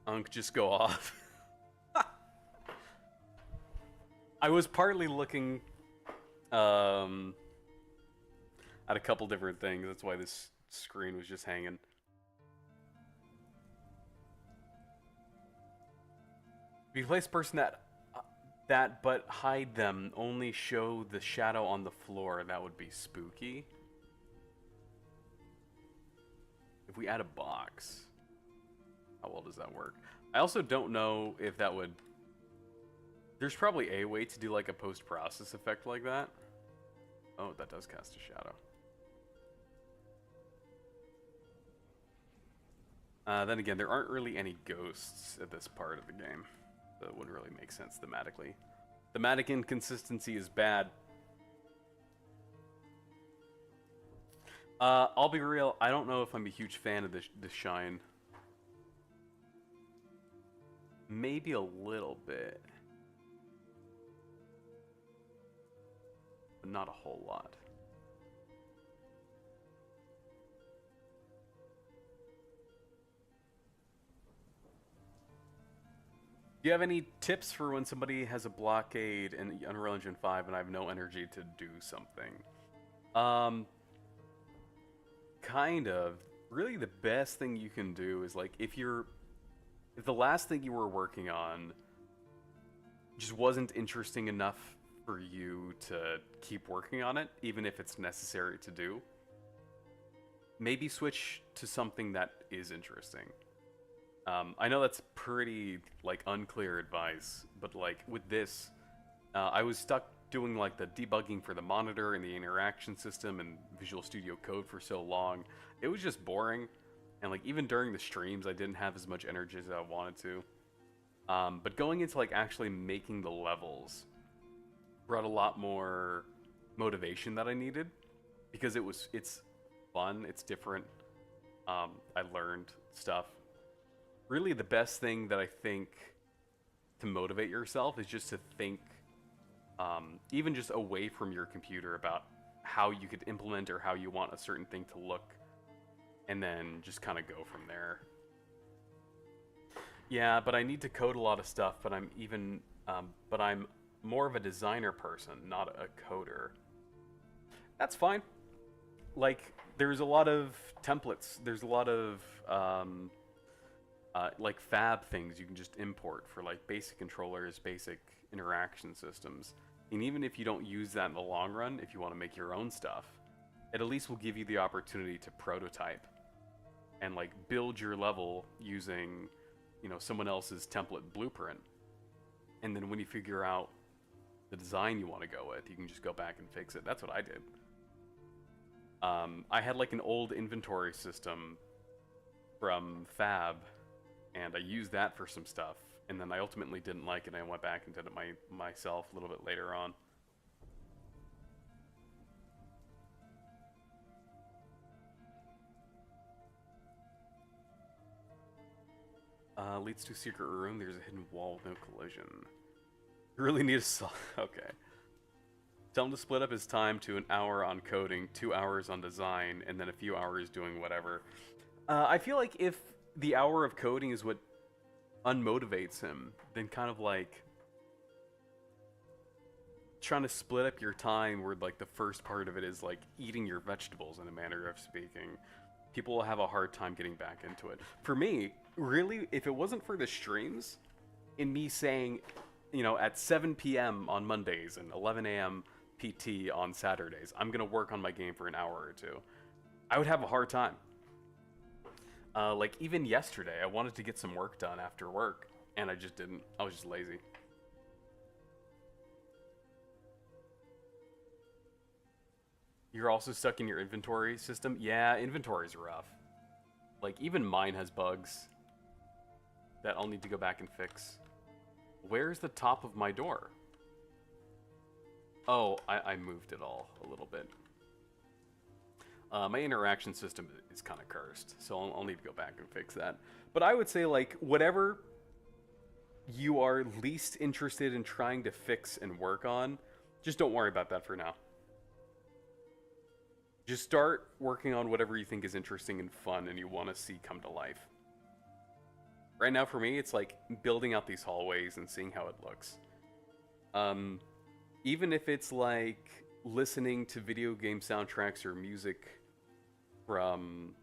Unk, just go off. I was partly looking at a couple different things. That's why this screen was just hanging. Replace person that but hide them. Only show the shadow on the floor. That would be spooky. If we add a box, how well does that work? I also don't know if that would... There's probably a way to do like a post-process effect like that. Oh, that does cast a shadow. Then again, there aren't really any ghosts at this part of the game. So it wouldn't really make sense thematically. Thematic inconsistency is bad. I'll be real, I don't know if I'm a huge fan of the shine. Maybe a little bit. But not a whole lot. Do you have any tips for when somebody has a blockade in Unreal Engine 5 and I have no energy to do something? Kind of. Really, the best thing you can do is like if the last thing you were working on just wasn't interesting enough for you to keep working on it, even if it's necessary to do, maybe switch to something that is interesting. I know that's pretty like unclear advice, but like with this, I was stuck doing like the debugging for the monitor and the interaction system and Visual Studio Code for so long. It was just boring, and like even during the streams, I didn't have as much energy as I wanted to. But going into like actually making the levels brought a lot more motivation that I needed, because it's fun, it's different. I learned stuff. Really, the best thing that I think to motivate yourself is just to think, even just away from your computer, about how you could implement or how you want a certain thing to look, and then just kind of go from there. Yeah, but I need to code a lot of stuff, but I'm more of a designer person, not a coder. That's fine. Like, there's a lot of templates. There's a lot of, like fab things you can just import for like basic controllers, basic interaction systems. And even if you don't use that in the long run, if you want to make your own stuff, it at least will give you the opportunity to prototype and like build your level using, someone else's template blueprint. And then when you figure out the design you want to go with, you can just go back and fix it. That's what I did. I had like an old inventory system from Fab, and I used that for some stuff, and then I ultimately didn't like it, and I went back and did it myself a little bit later on. Leads to a secret room. There's a hidden wall with no collision. You really need a okay. Tell him to split up his time to an hour on coding, 2 hours on design, and then a few hours doing whatever. I feel like if the hour of coding is what unmotivates him, then kind of like trying to split up your time where like the first part of it is like eating your vegetables, in a manner of speaking, people will have a hard time getting back into it. For me, really, if it wasn't for the streams and me saying, at 7 p.m. on Mondays and 11 a.m. PT on Saturdays, I'm going to work on my game for an hour or two, I would have a hard time. Like, even yesterday, I wanted to get some work done after work, and I just didn't. I was just lazy. You're also stuck in your inventory system? Yeah, inventory's rough. Like, even mine has bugs that I'll need to go back and fix. Where's the top of my door? Oh, I moved it all a little bit. My interaction system is kind of cursed, so I'll need to go back and fix that. But I would say, like, whatever you are least interested in trying to fix and work on, just don't worry about that for now. Just start working on whatever you think is interesting and fun and you want to see come to life. Right now, for me, it's like building out these hallways and seeing how it looks. Even if it's like listening to video game soundtracks or music from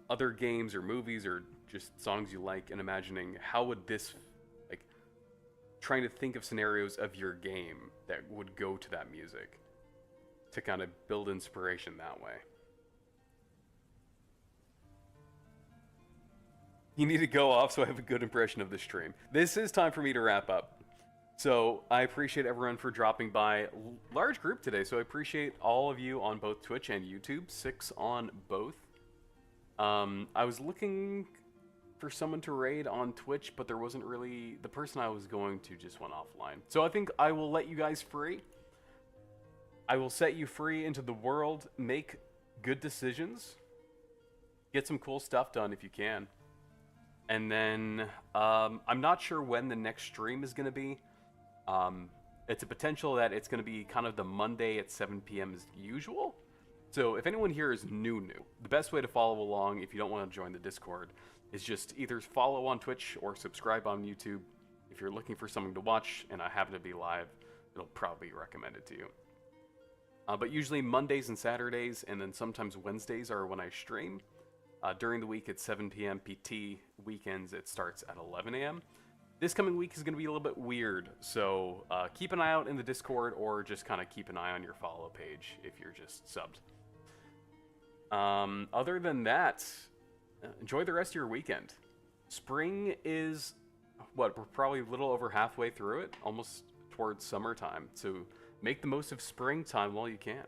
other games or movies or just songs you like, and imagining how would this, like, trying to think of scenarios of your game that would go to that music to kind of build inspiration that way. You need to go off so I have a good impression of the stream. This is time for me to wrap up. So I appreciate everyone for dropping by. Large group today, so I appreciate all of you on both Twitch and YouTube. 6 on both. I was looking for someone to raid on Twitch, but there wasn't really... The person I was going to just went offline. So I think I will let you guys free. I will set you free into the world. Make good decisions. Get some cool stuff done if you can. And then, I'm not sure when the next stream is going to be. It's a potential that it's going to be kind of the Monday at 7 p.m. as usual. So if anyone here is new, the best way to follow along if you don't want to join the Discord is just either follow on Twitch or subscribe on YouTube. if you're looking for something to watch and I happen to be live, it'll probably be recommended to you. But usually Mondays and Saturdays, and then sometimes Wednesdays are when I stream. During the week, it's 7 p.m. PT. Weekends, it starts at 11 a.m. This coming week is going to be a little bit weird, so keep an eye out in the Discord, or just kind of keep an eye on your follow page if you're just subbed. Other than that, enjoy the rest of your weekend. Spring is, we're probably a little over halfway through it, almost towards summertime, so make the most of springtime while you can.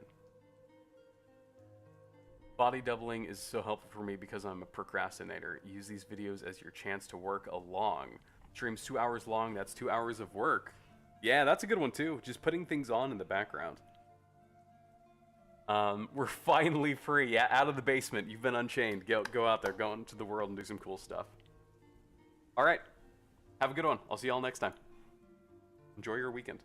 Body doubling is so helpful for me because I'm a procrastinator. Use these videos as your chance to work along. Streams 2 hours long, that's 2 hours of work. Yeah, that's a good one too. Just putting things on in the background. We're finally free. Yeah, out of the basement. You've been unchained. Go out there, go into the world and do some cool stuff. Alright. Have a good one. I'll see y'all next time. Enjoy your weekend.